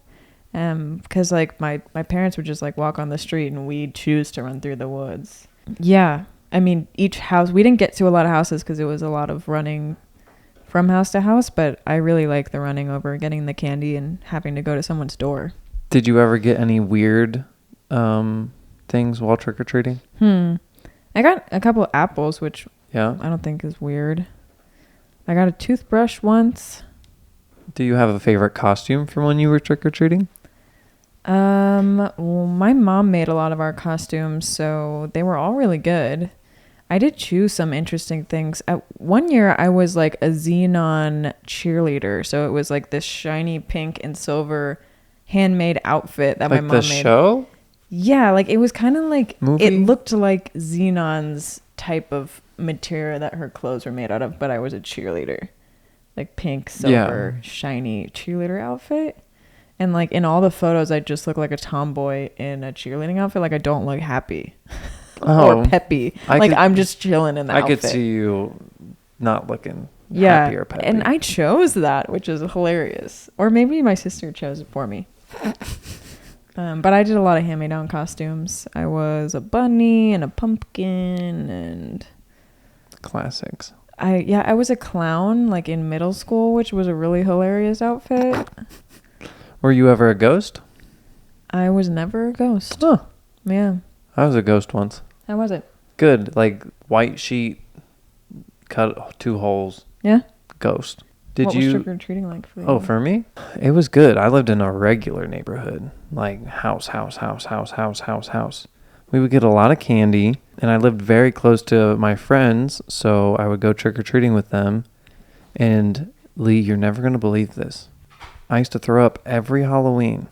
Because like my parents would just like walk on the street and we'd choose to run through the woods. Yeah. I mean, each house, we didn't get to a lot of houses because it was a lot of running from house to house, but I really like the running over, getting the candy and having to go to someone's door. Did you ever get any weird things while trick-or-treating? I got a couple of apples, which Yeah. I don't think is weird. I got a toothbrush once. Do you have a favorite costume from when you were trick-or-treating? Well, my mom made a lot of our costumes, so they were all really good. I did choose some interesting things. One year, I was like a xenon cheerleader, so it was like this shiny pink and silver handmade outfit that Like my mom the made. show? Yeah, like it was kind of like Movie? it looked like Xenon's type of material that her clothes were made out of, but I was a cheerleader. Like pink, silver, shiny cheerleader outfit. And like in all the photos, I just look like a tomboy in a cheerleading outfit. Like I don't look happy or peppy. I'm just chilling in the outfit. I could see you not looking Yeah, happy or peppy. and I chose that, which is hilarious. Or maybe my sister chose it for me. But I did a lot of hand-me-down costumes. I was a bunny and a pumpkin and... Classics. I was a clown like in middle school, which was a really hilarious outfit. Were you ever a ghost? I was never a ghost. Huh. Yeah. I was a ghost once. How was it? Good. Like white sheet, cut 2 holes. Yeah? Ghost. What was trick-or-treating like for you? Oh, for me? It was good. I lived in a regular neighborhood. Like house. We would get a lot of candy, and I lived very close to my friends, so I would go trick-or-treating with them. And Lee, you're never going to believe this. I used to throw up every Halloween.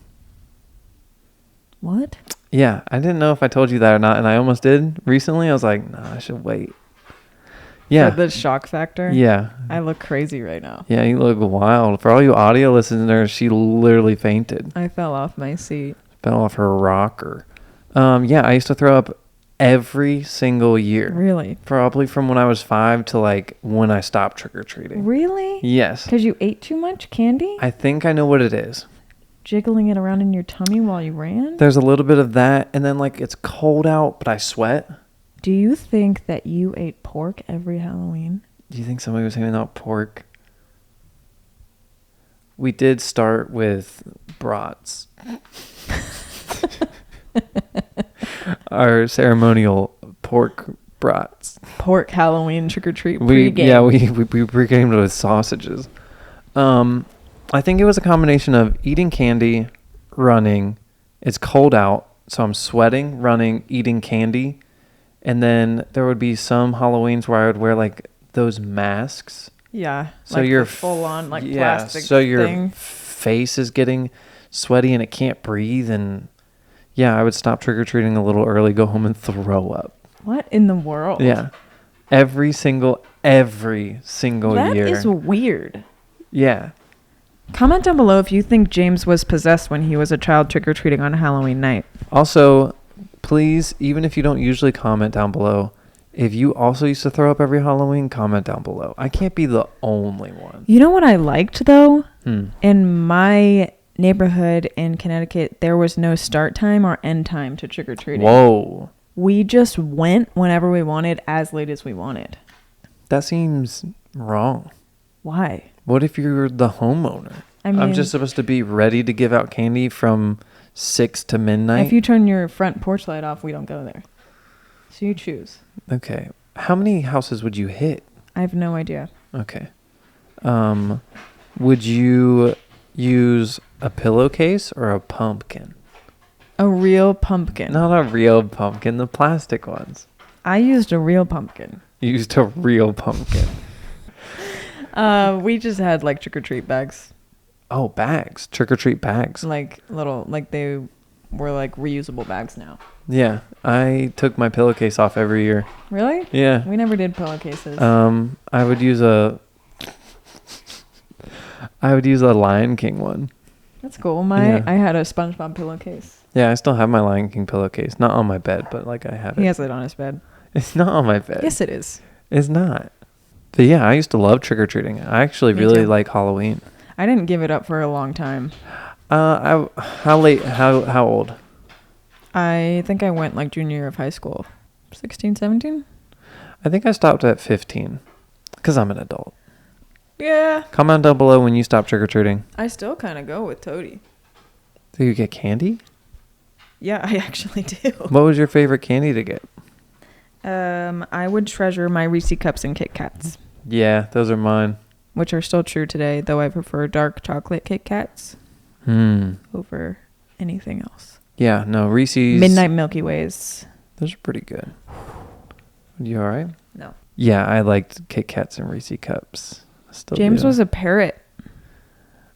What? Yeah, I didn't know if I told you that or not, and I almost did recently. I was like, no, I should wait. Yeah. The shock factor? Yeah. I look crazy right now. Yeah, you look wild. For all you audio listeners, she literally fainted. I fell off my seat. Fell off her rocker. Yeah, I used to throw up every single year. Really? Probably from when I was 5 to like when I stopped trick-or-treating. Really? Yes. Because you ate too much candy? I think I know what it is. Jiggling it around in your tummy while you ran? There's a little bit of that, and then like it's cold out, but I sweat. Do you think that you ate pork every Halloween? Do you think somebody was handing out pork? We did start with brats. Our ceremonial pork brats. Pork Halloween trick-or-treat We pregame. we pre-gamed with sausages. I think it was a combination of eating candy, running. It's cold out, so I'm sweating, running, eating candy. And then there would be some Halloweens where I would wear like those masks. Yeah. So like you're the full-on like yeah, plastic so your thing. face is getting sweaty and it can't breathe. And yeah, I would stop trick-or-treating a little early, go home and throw up. What in the world? Yeah. Every single year. That is weird. Yeah. Comment down below if you think James was possessed when he was a child trick-or-treating on Halloween night. Also, please, even if you don't usually comment down below, if you also used to throw up every Halloween, comment down below. I can't be the only one. You know what I liked, though? In my neighborhood in Connecticut, there was no start time or end time to trick-or-treating. Whoa. We just went whenever we wanted, as late as we wanted. That seems wrong. Why? What if you're the homeowner? I mean, I'm just supposed to be ready to give out candy from 6 to midnight? if you turn your front porch light off, we don't go there. So you choose. Okay. How many houses would you hit? I have no idea. Okay. Would you use a pillowcase or a pumpkin? A real pumpkin. Not a real pumpkin, the plastic ones. I used a real pumpkin. You used a real pumpkin. We just had like trick-or-treat bags. Oh, bags. Trick-or-treat bags. Like little, like they were like reusable bags now. Yeah. I took my pillowcase off every year. Really? Yeah. We never did pillowcases. I would use a Lion King one. That's cool. Yeah. I had a SpongeBob pillowcase. Yeah, I still have my Lion King pillowcase. Not on my bed, but like I have it. He has it on his bed. It's not on my bed. Yes, it is. It's not. But yeah, I used to love trick-or-treating. I actually Me really too. like Halloween. I didn't give it up for a long time. How old? I think I went like junior year of high school. 16, 17? I think I stopped at 15 because I'm an adult. Yeah. Comment down below when you stop trick-or-treating. I still kind of go with Toady. Do you get candy? Yeah, I actually do. What was your favorite candy to get? I would treasure my Reese Cups and Kit Kats, Yeah, those are mine. which are still true today, though I prefer dark chocolate Kit Kats over anything else. Yeah, no, Reese's. Midnight Milky Ways. Those are pretty good. You all right? No. Yeah, I liked Kit Kats and Reese Cups. Still James do. was a parrot.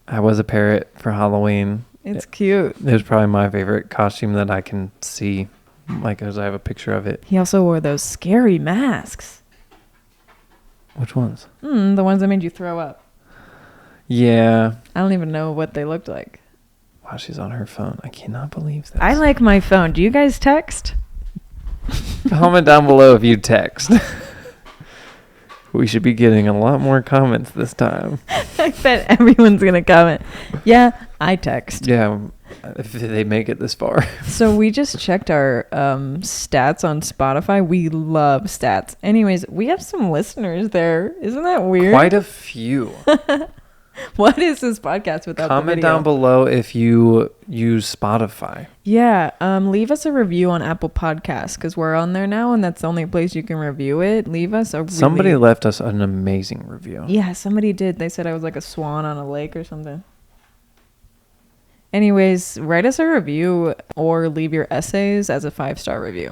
I was a parrot for Halloween. It's cute. It was probably my favorite costume that I can see, like, as I have a picture of it. He also wore those scary masks. Which ones? The ones that made you throw up. Yeah. I don't even know what they looked like. Wow, she's on her phone. I cannot believe this. I like my phone. Do you guys text? Comment down below if you text. We should be getting a lot more comments this time. I bet everyone's going to comment. Yeah, I text. Yeah, if they make it this far. So we just checked our stats on Spotify. We love stats. Anyways, we have some listeners there. Isn't that weird? Quite a few. What is this podcast without the Comment video? down below if you use Spotify. Yeah, leave us a review on Apple Podcasts because we're on there now, and that's the only place you can review it. Leave us a really... Somebody left us an amazing review. Yeah, somebody did. They said I was like a swan on a lake or something. Anyways, write us a review or leave your essays as a 5-star review.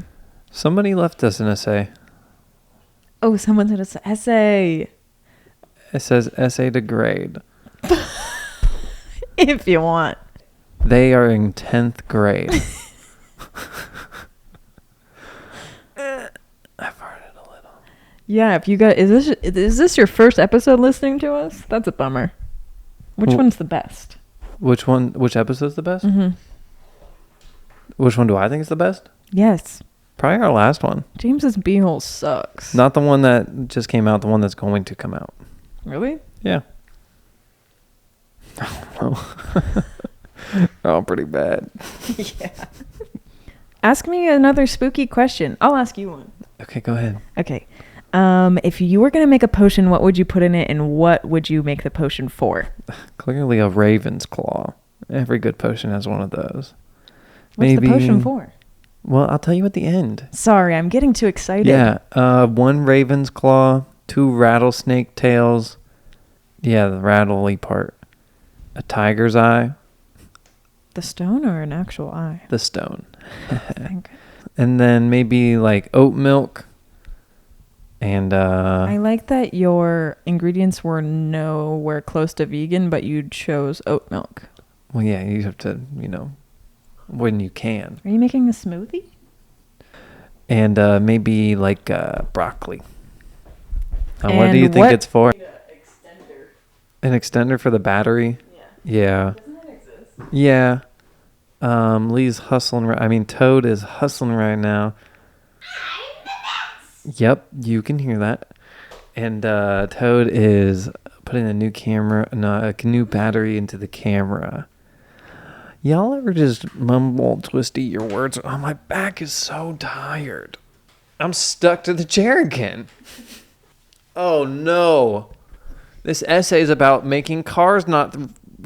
Somebody left us an essay. Oh, someone said it's an essay. It says essay to grade. If you want. They are in 10th grade. I farted a little. Yeah, if you got... Is this your first episode listening to us? That's a bummer. Which one's the best? Which one? Which episode's the best? Mm-hmm. Which one do I think is the best? Yes. Probably our last one. James's beehole sucks. Not the one that just came out, the one that's going to come out. Really? Yeah. Oh, oh, pretty bad. Yeah. Ask me another spooky question. I'll ask you one. Okay, go ahead. Okay. If you were going to make a potion, what would you put in it and what would you make the potion for? Clearly a raven's claw. Every good potion has one of those. What's the potion for? Well, I'll tell you at the end. Sorry, I'm getting too excited. Yeah, 1 raven's claw, 2 rattlesnake tails. Yeah, the rattly part. A tiger's eye. The stone or an actual eye? The stone. Thank And then maybe like oat milk. And I like that your ingredients were nowhere close to vegan, but you chose oat milk. well, yeah, you have to, when you can. Are you making a smoothie? And maybe like broccoli. What do you And think what- it's for? An extender for the battery? Yeah. Doesn't that exist? Yeah. Lee's hustling. Toad is hustling right now. Yep, you can hear that. And Toad is putting a new battery into the camera. Y'all ever just mumble, twisty your words? Oh, my back is so tired. I'm stuck to the chair again. Oh, no. This essay is about making cars not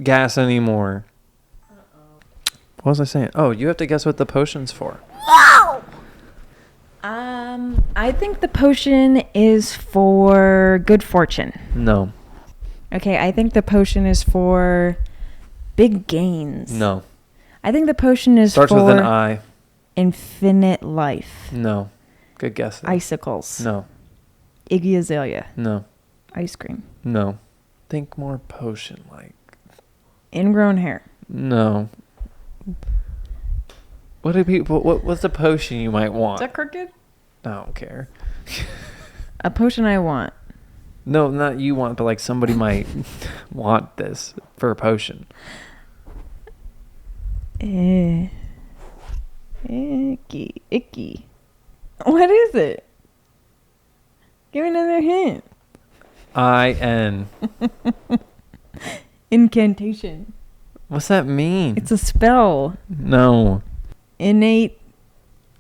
gas anymore. What was I saying? Oh, you have to guess what the potion's for. I think the potion is for good fortune. No. Okay, I think the potion is for big gains. No. I think the potion is Starts for with an I. infinite life. No. Good guess. though. Icicles. No. Iggy Azalea. No. Ice cream. No. Think more potion like. Ingrown hair. No. What do people? What's a potion you might want? Is that crooked? I don't care. A potion I want. No, not you want, but like somebody might want this for a potion. Icky. What is it? Give me another hint. I-N. Incantation. What's that mean? It's a spell. No. Innate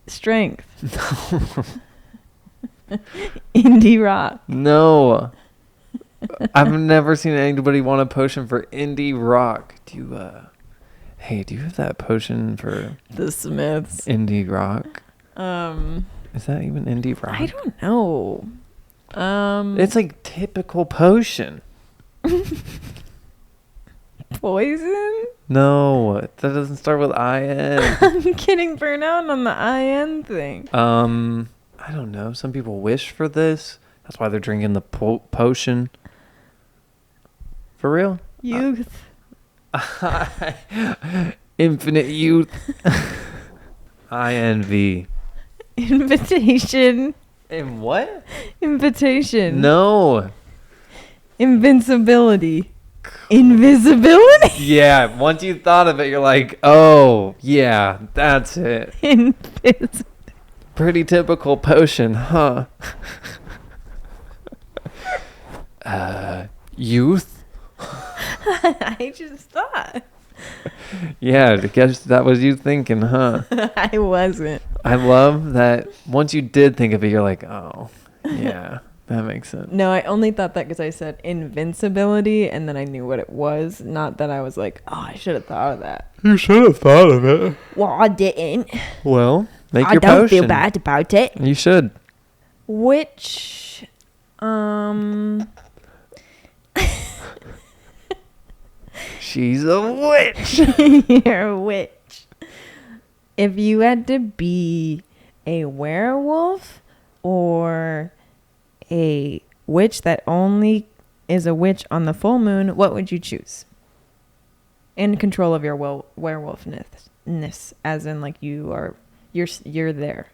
strength. Indie rock. No. I've never seen anybody want a potion for indie rock. Do you have that potion for The Smiths. indie rock? Um, Is that even indie rock? I don't know. It's like typical potion. Poison? No, that doesn't start with I-N. I'm getting burnt out on the IN thing. I don't know. Some people wish for this. That's why they're drinking the potion. For real? Youth. Infinite youth. INV. Invitation. And what? Invitation. No. Invincibility. Invisibility? Yeah, once you thought of it, you're like, oh, yeah, that's it. Invisibility. Pretty typical potion, huh? Youth? I just thought. Yeah, I guess that was you thinking, huh? I wasn't. I love that once you did think of it, you're like, oh, yeah, that makes sense. No, I only thought that because I said invincibility and then I knew what it was. Not that I was like, oh, I should have thought of that. You should have thought of it. Well, I didn't. Well, make I your don't potion. feel bad about it. You should. Which, She's a witch. you're a witch. If you had to be a werewolf or a witch that only is a witch on the full moon, what would you choose? In control of your werewolfness, as in like you're there.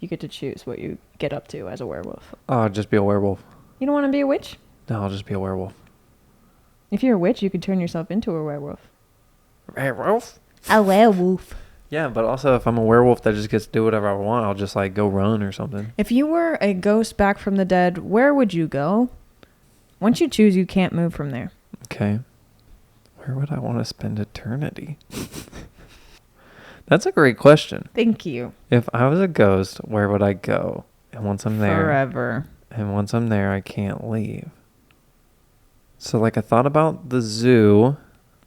You get to choose what you get up to as a werewolf. Oh, just be a werewolf. You don't want to be a witch? No, I'll just be a werewolf. If you're a witch, you could turn yourself into a werewolf. Werewolf? A werewolf. Yeah, but also if I'm a werewolf that just gets to do whatever I want, I'll just like go run or something. If you were a ghost back from the dead, where would you go? Once you choose, you can't move from there. Okay. Where would I want to spend eternity? That's a great question. Thank you. If I was a ghost, where would I go? And once I'm there, Forever. and once I'm there, I can't leave. So like I thought about the zoo.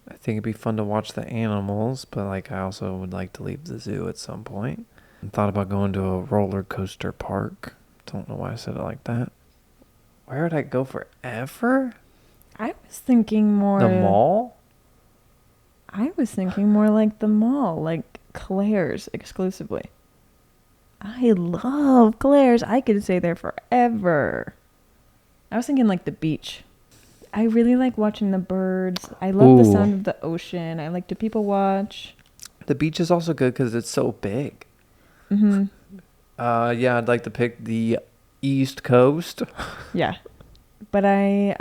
I think it'd be fun to watch the animals, but like I also would like to leave the zoo at some point. I thought about going to a roller coaster park. Don't know why I said it like that. Where would I go forever? I was thinking more... The mall? I was thinking more like the mall, like Claire's exclusively. I love Claire's. I could stay there forever. I was thinking like the beach. I really like watching the birds. I love the sound of the ocean. I like to people watch. The beach is also good because it's so big. Mm-hmm. Yeah, I'd like to pick the East Coast. Yeah. But I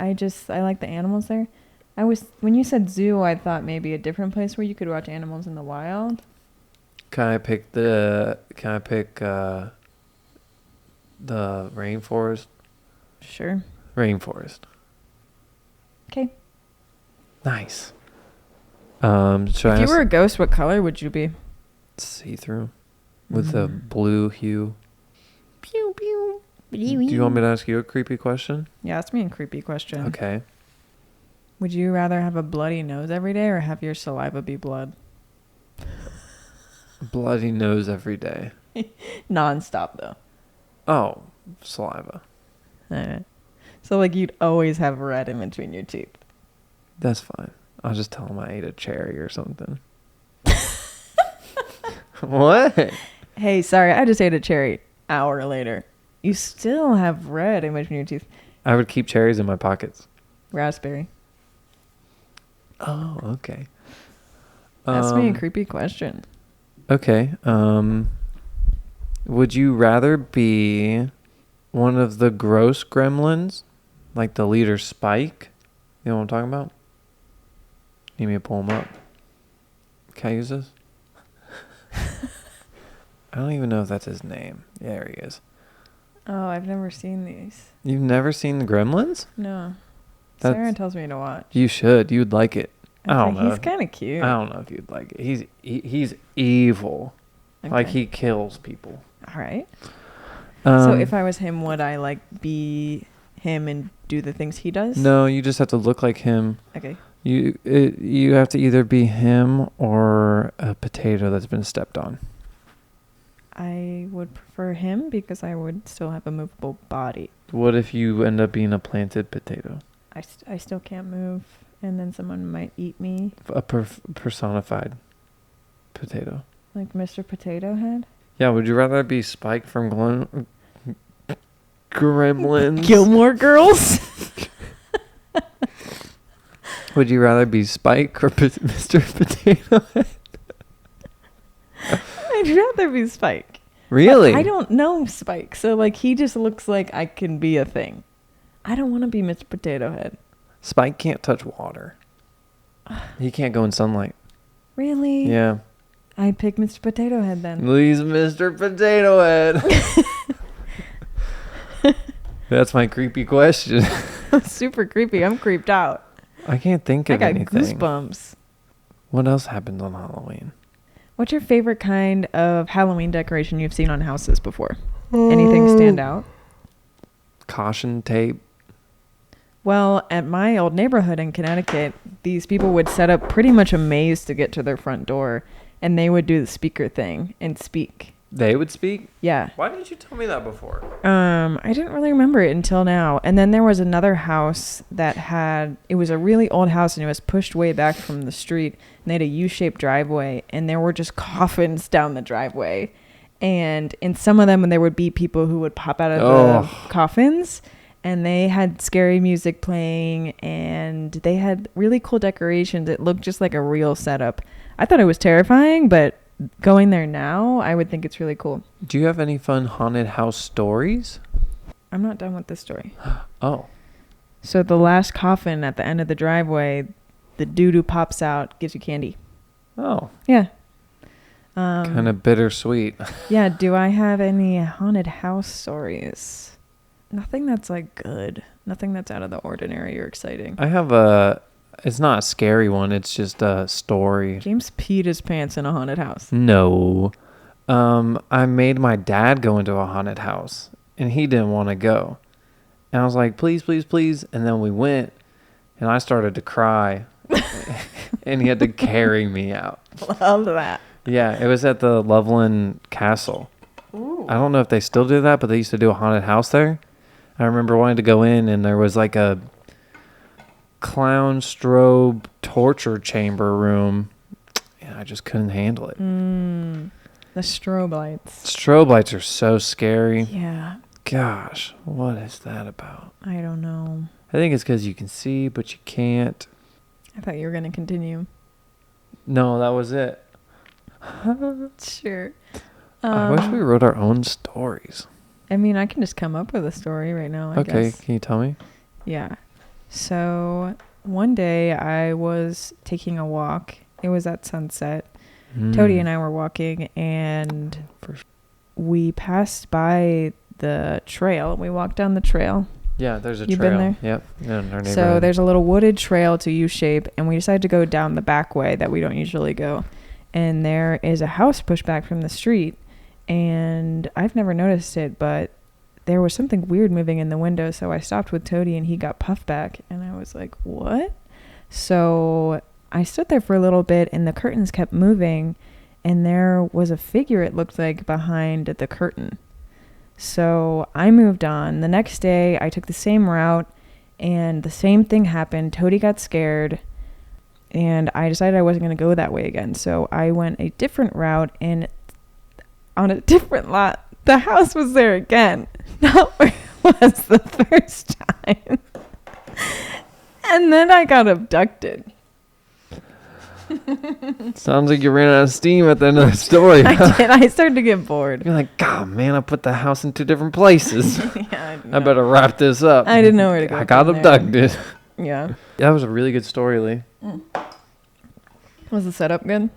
like the animals there. When you said zoo, I thought maybe a different place where you could watch animals in the wild. Can I pick the rainforest? Sure. Rainforest. Okay. Nice. Should I If you ask- were a ghost, what color would you be? see-through with a blue hue. Pew pew. Do you want me to ask you a creepy question? Yeah, ask me a creepy question. Okay. Would you rather have a bloody nose every day or have your saliva be blood? Bloody nose every day. Non-stop, though. Oh, saliva. Alright. So, like, you'd always have red in between your teeth. That's fine. I'll just tell him I ate a cherry or something. What? Hey, sorry, I just ate a cherry. Hour later. You still have red in between your teeth. I would keep cherries in my pockets. Raspberry. Oh, okay. Ask me a creepy question. Okay. Would you rather be one of the gross gremlins, like the leader Spike? You know what I'm talking about? Need me to pull him up? Can I use this? I don't even know if that's his name. There he is. Oh, I've never seen these. You've never seen the Gremlins? No. That's- Sarah tells me to watch. You should. You'd like it. I don't know. He's kind of cute. I don't know if you'd like it. He's evil. Okay. Like he kills people. All right. So Um, if I was him, would I like be him and do the things he does? No, you just have to look like him. Okay. You have to either be him or a potato that's been stepped on. I would prefer him because I would still have a movable body. What if you end up being a planted potato? I still can't move, and then someone might eat me, A personified potato. like Mr. Potato Head. Yeah, would you rather be Spike from Gremlins? Gilmore Girls. Would you rather be Spike or Mr. Potato Head? I'd rather be Spike. Really? But I don't know Spike, so like he just looks like I can be a thing. I don't want to be Mr. Potato Head. Spike can't touch water. He can't go in sunlight. Really? Yeah. I'd pick Mr. Potato Head then. He's Mr. Potato Head. That's my creepy question. Super creepy. I'm creeped out. I can't think I of got anything. goosebumps. What else happens on Halloween? What's your favorite kind of Halloween decoration you've seen on houses before? Anything stand out? Caution tape. Well, at my old neighborhood in Connecticut, these people would set up pretty much a maze to get to their front door, and they would do the speaker thing and speak. They would speak? Yeah. Why didn't you tell me that before? I didn't really remember it until now. And then there was another house it was a really old house and it was pushed way back from the street. And they had a U-shaped driveway and there were just coffins down the driveway. And in some of them, there would be people who would pop out of the coffins. And they had scary music playing and they had really cool decorations. It looked just like a real setup. I thought it was terrifying, but going there now, I would think it's really cool. Do you have any fun haunted house stories? I'm not done with this story. Oh. So the last coffin at the end of the driveway, the dude who pops out gives you candy. Oh. Yeah. Kind of bittersweet. Yeah, do I have any haunted house stories? Nothing that's like good. Nothing that's out of the ordinary or exciting. I have it's not a scary one. It's just a story. James peed his pants in a haunted house. No. I made my dad go into a haunted house and he didn't want to go. And I was like, please, please, please. And then we went and I started to cry and he had to carry me out. Love that. Yeah, it was at the Loveland Castle. Ooh. I don't know if they still do that, but they used to do a haunted house there. I remember wanting to go in and there was like a clown strobe torture chamber room. And I just couldn't handle it. The strobe lights. Strobe lights are so scary. Yeah, Gosh, what is that about? I don't know. I think it's because you can see, but you can't. I thought you were going to continue. No, that was it. Sure. I wish we wrote our own stories. I mean, I can just come up with a story right now, I Okay, guess. can you tell me? Yeah. So one day I was taking a walk. It was at sunset. Toady and I were walking and we passed by the trail. We walked down the trail. Yeah, there's a You trail. been there? Yep. In our So neighborhood. there's a little wooded trail to U-shape, and we decided to go down the back way that we don't usually go. And there is a house pushed back from the street, and I've never noticed it, but there was something weird moving in the window, so I stopped with Toady, and he got puffed back, and I was like, what? So I stood there for a little bit, and the curtains kept moving, and there was a figure, it looked like, behind the curtain. So I moved on. The next day, I took the same route, and the same thing happened. Toady got scared, and I decided I wasn't going to go that way again. So I went a different route, and on a different lot, the house was there again. Not where it was the first time. And then I got abducted. Sounds like you ran out of steam at the end of the story. I did. I started to get bored. You're like, God, man, I put the house in two different places. Yeah, I better wrap this up. I didn't know where to go I got from there. abducted. Yeah. That was a really good story, Lee. Was the setup good?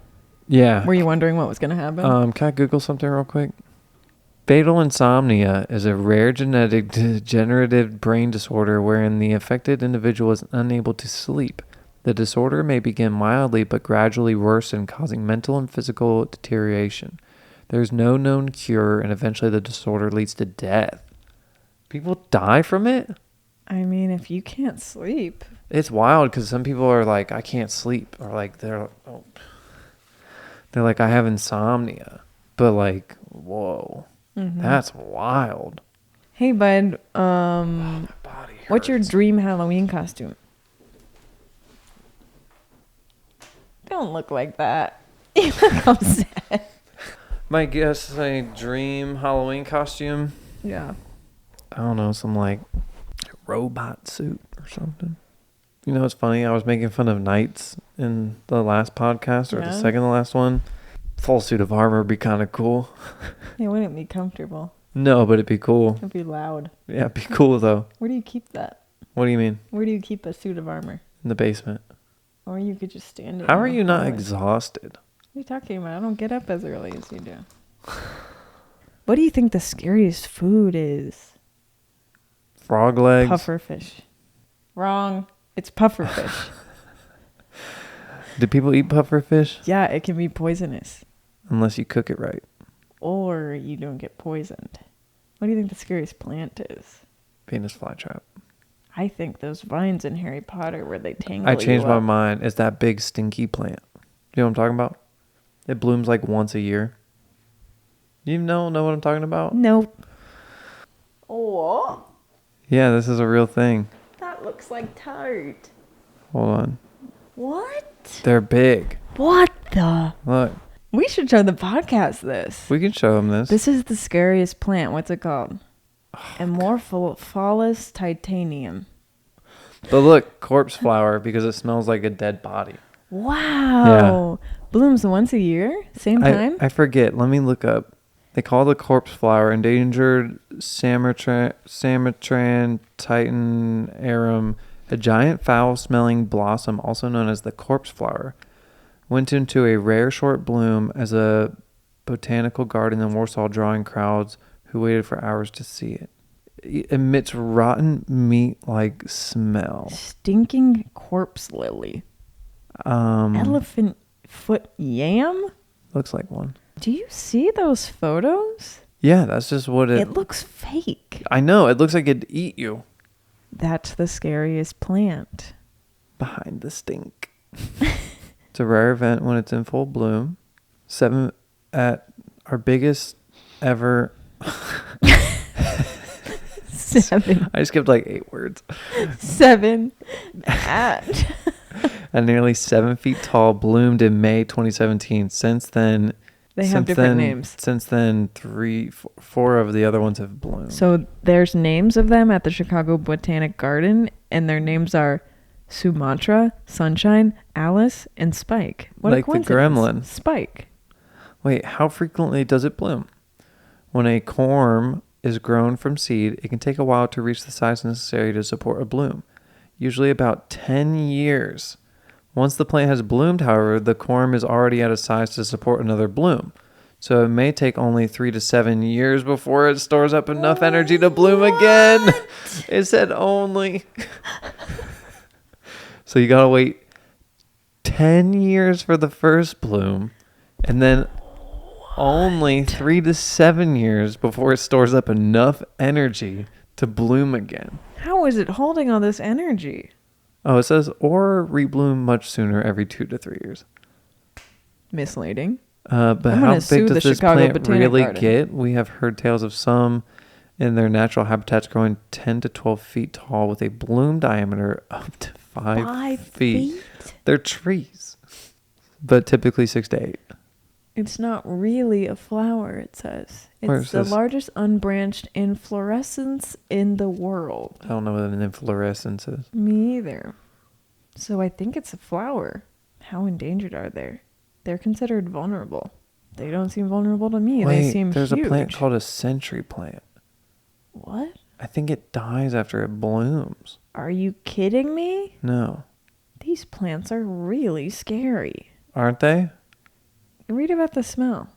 Yeah. Were you wondering what was going to happen? Can I Google something real quick? Fatal insomnia is a rare genetic degenerative brain disorder wherein the affected individual is unable to sleep. The disorder may begin mildly but gradually worsen, causing mental and physical deterioration. There is no known cure, and eventually the disorder leads to death. People die from it? I mean, if you can't sleep. It's wild because some people are like, I can't sleep, or like they're like, I have insomnia, but like, whoa, that's wild. Hey, bud, My body what's your hurts. dream Halloween costume? Don't look like that. You look upset. My guess is a dream Halloween costume. Yeah. I don't know, some like robot suit or something. You know, it's funny. I was making fun of knights in the last podcast or the Yeah? second to last one. Full suit of armor would be kind of cool. It wouldn't be comfortable. No, but it'd be cool. It'd be loud. Yeah, it'd be cool though. Where do you keep that? What do you mean? Where do you keep a suit of armor? In the basement. Or you could just stand it. How in are the you not hallway. exhausted? What are you talking about? I don't get up as early as you do. What do you think the scariest food is? Frog legs? Pufferfish. Wrong. It's pufferfish. Do people eat puffer fish? Yeah, it can be poisonous. Unless you cook it right. Or you don't get poisoned. What do you think the scariest plant is? Venus flytrap. I think those vines in Harry Potter where they tangle I changed you my up. mind. It's that big stinky plant. You know what I'm talking about? It blooms like once a year. You know what I'm talking about? Nope. Oh, Yeah, this is a real thing. that looks like tart. Hold on. What? They're big. What the? Look, We should show the podcast this. we can show them this. This is the scariest plant. What's it called? Amorphophallus titanium. But look, corpse flower because it smells like a dead body. Wow. Blooms once a year? Same time? I forget. Let me look up. They call the corpse flower endangered Samatran titanarum, a giant foul-smelling blossom, also known as the corpse flower. Went into a rare short bloom as a Botanical Garden in Warsaw, drawing crowds who waited for hours to see it. It emits rotten meat-like smell. Stinking corpse lily. Elephant foot yam? Looks like one. Do you see those photos? Yeah, that's just what It looks fake. I know. It looks like it'd eat you. That's the scariest plant. Behind the stink. It's a rare event when it's in full bloom. 7 at our biggest ever. 7. I skipped like 8 words. 7 at. At nearly 7 feet tall, bloomed in May 2017. Since then, They have different names. Since then, 4 of the other ones have bloomed. So there's names of them at the Chicago Botanic Garden, and their names are Sumatra, Sunshine, Alice, and Spike. What Like a the gremlin. Spike. Wait, how frequently does it bloom? When a corm is grown from seed, it can take a while to reach the size necessary to support a bloom, usually about 10 years. Once the plant has bloomed, however, the corm is already at a size to support another bloom. So it may take only 3 to 7 years before it stores up enough energy to bloom again. It said only. So you gotta wait 10 years for the first bloom, and then only 3 to 7 years before it stores up enough energy to bloom again. How is it holding all this energy? Oh, it says, or rebloom much sooner every 2 to 3 years. Misleading. But I'm how gonna sue big the does this Chicago plant Botanic really Garden. get? We have heard tales of some in their natural habitats growing 10 to 12 feet tall with a bloom diameter up to 5 feet. They're trees, but typically 6 to 8. It's not really a flower, it says. Where It's is the this? largest unbranched inflorescence in the world. I don't know what an inflorescence is. Me either. So I think it's a flower. How endangered are they? They're considered vulnerable. They don't seem vulnerable to me. They seem there's huge. a plant called a century plant. What? I think it dies after it blooms. Are you kidding me? No. These plants are really scary. Aren't they? Read about the smell.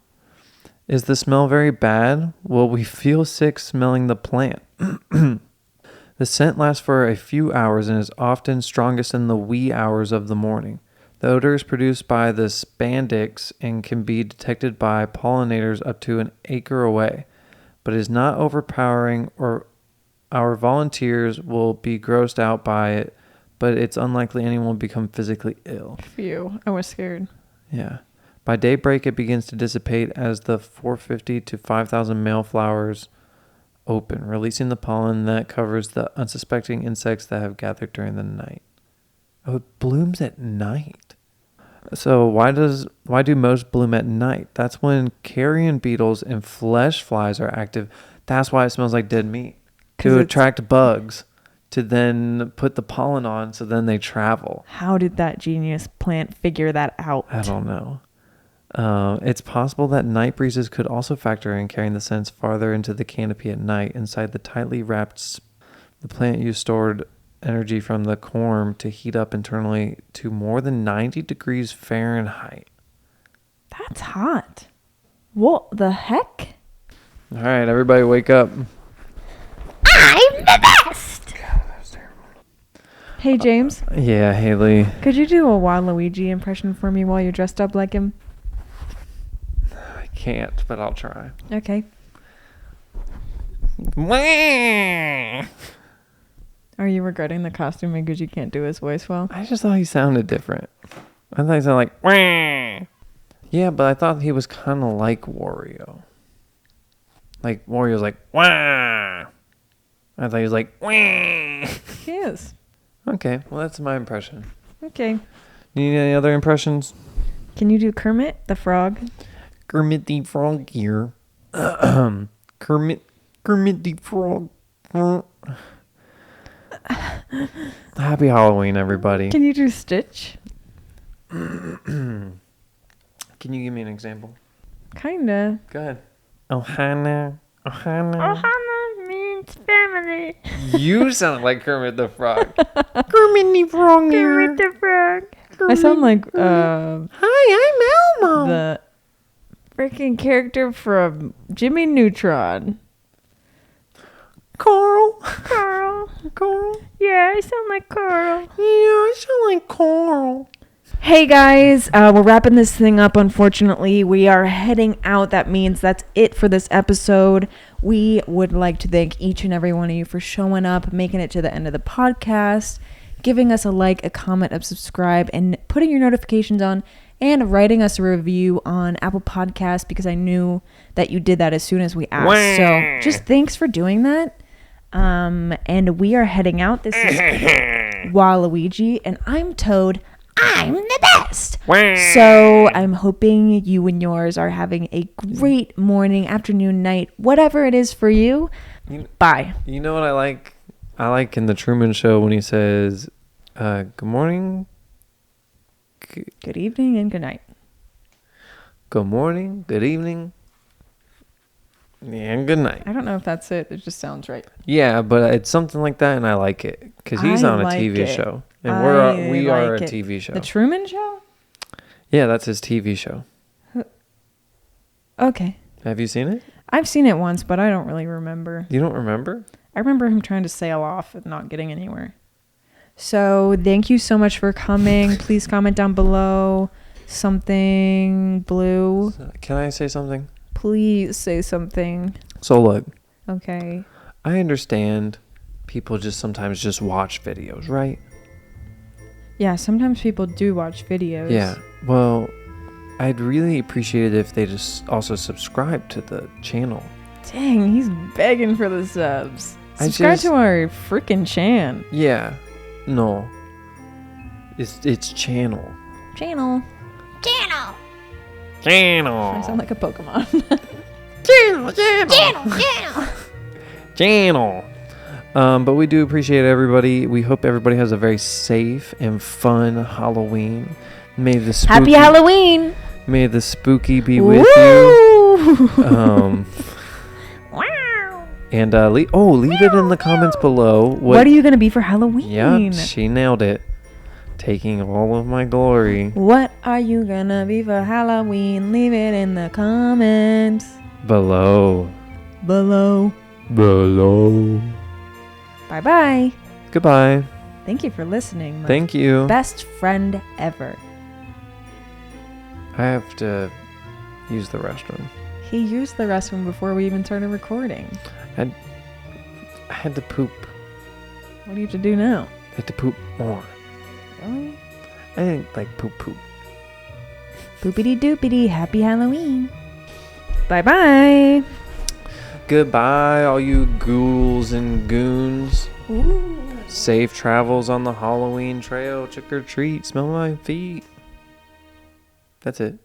Is the smell very bad? Will we feel sick smelling the plant? The scent lasts for a few hours and is often strongest in the wee hours of the morning. The odor is produced by the spandex and can be detected by pollinators up to an acre away, but is not overpowering, or our volunteers will be grossed out by it, but it's unlikely anyone will become physically ill. Phew, I was scared. Yeah. By daybreak, it begins to dissipate as the 450 to 5,000 male flowers open, releasing the pollen that covers the unsuspecting insects that have gathered during the night. Oh, it blooms at night. So why do most bloom at night? That's when carrion beetles and flesh flies are active. That's why it smells like dead meat. To attract bugs, to then put the pollen on, so then they travel. How did that genius plant figure that out? I don't know. It's possible that night breezes could also factor in, carrying the scents farther into the canopy at night. Inside the tightly wrapped, the plant used stored energy from the corm to heat up internally to more than 90 degrees Fahrenheit. That's hot. What the heck? All right, everybody wake up. I'm the best. God, that was terrible. Hey, James, Yeah, Haley. could you do a Waluigi impression for me while you're dressed up like him? I can't, but I'll try. Okay. I Are you regretting the costume because you can't do his voice well? just thought he sounded different. I thought he sounded like, wah. Yeah, but I thought he was kind of like Wario. Like, Wario's like, wah. I thought he was like, wah. He is. Okay, well, that's my impression. Okay. Need any other impressions? Can you do Kermit the Frog? Kermit the Frog here. Kermit the Frog. Happy Halloween, everybody. Can you do Stitch? Can you give me an example? Kinda. Go ahead. Ohana. Ohana means family. You sound like Kermit the Frog. Kermit the Frog here. Kermit the Frog. I sound like Hi, I'm Elmo. the freaking character from Jimmy Neutron. Carl. Carl. Carl. Yeah, I sound like Carl. Yeah, I sound like Carl. Hey guys, we're wrapping this thing up. Unfortunately, we are heading out. That means that's it for this episode. We would like to thank each and every one of you for showing up, making it to the end of the podcast, giving us a like, a comment, a subscribe, and putting your notifications on, and writing us a review on Apple Podcasts, because I knew that you did that as soon as we asked. So just thanks for doing that. And we are heading out. This is Waluigi, and I'm Toad. I'm the best. So I'm hoping you and yours are having a great morning, afternoon, night, whatever it is for you. Bye. You know what I like? I like in the Truman Show when he says, good morning. Good evening and good night. Good morning, good evening, and good night. I don't know if that's it. It just sounds right. Yeah, but it's something like that, and I like it because he's on a TV show, and we are a TV show. The Truman Show? Yeah, that's his TV show. Okay. Have you seen it? I've seen it once, but I don't really remember. You don't remember? I remember him trying to sail off and not getting anywhere. So thank you so much for coming. Please comment down below something blue. Can I say something? Please say something. So look. Okay. I understand people sometimes just watch videos, right? Yeah, sometimes people do watch videos. Yeah. Well, I'd really appreciate it if they just also subscribe to the channel. Dang, he's begging for the subs. Subscribe to our freaking chan. Yeah. No. It's channel. Channel. Channel. I sound like a Pokemon. Channel. But we do appreciate everybody. We hope everybody has a very safe and fun Halloween. May the spooky, Happy Halloween. May the spooky be with you. Wow. And leave it in the comments below. What are you going to be for Halloween? Yep, she nailed it. Taking all of my glory. What are you going to be for Halloween? Leave it in the comments. Below. Bye-bye. Goodbye. Thank you for listening. Thank you. Best friend ever. I have to use the restroom. He used the restroom before we even started recording. I had to poop. What do you have to do now? I had to poop more. Really? I didn't like poop. Poopity doopity. Happy Halloween. Bye-bye. Goodbye, all you ghouls and goons. Ooh. Safe travels on the Halloween trail. Trick or treat. Smell my feet. That's it.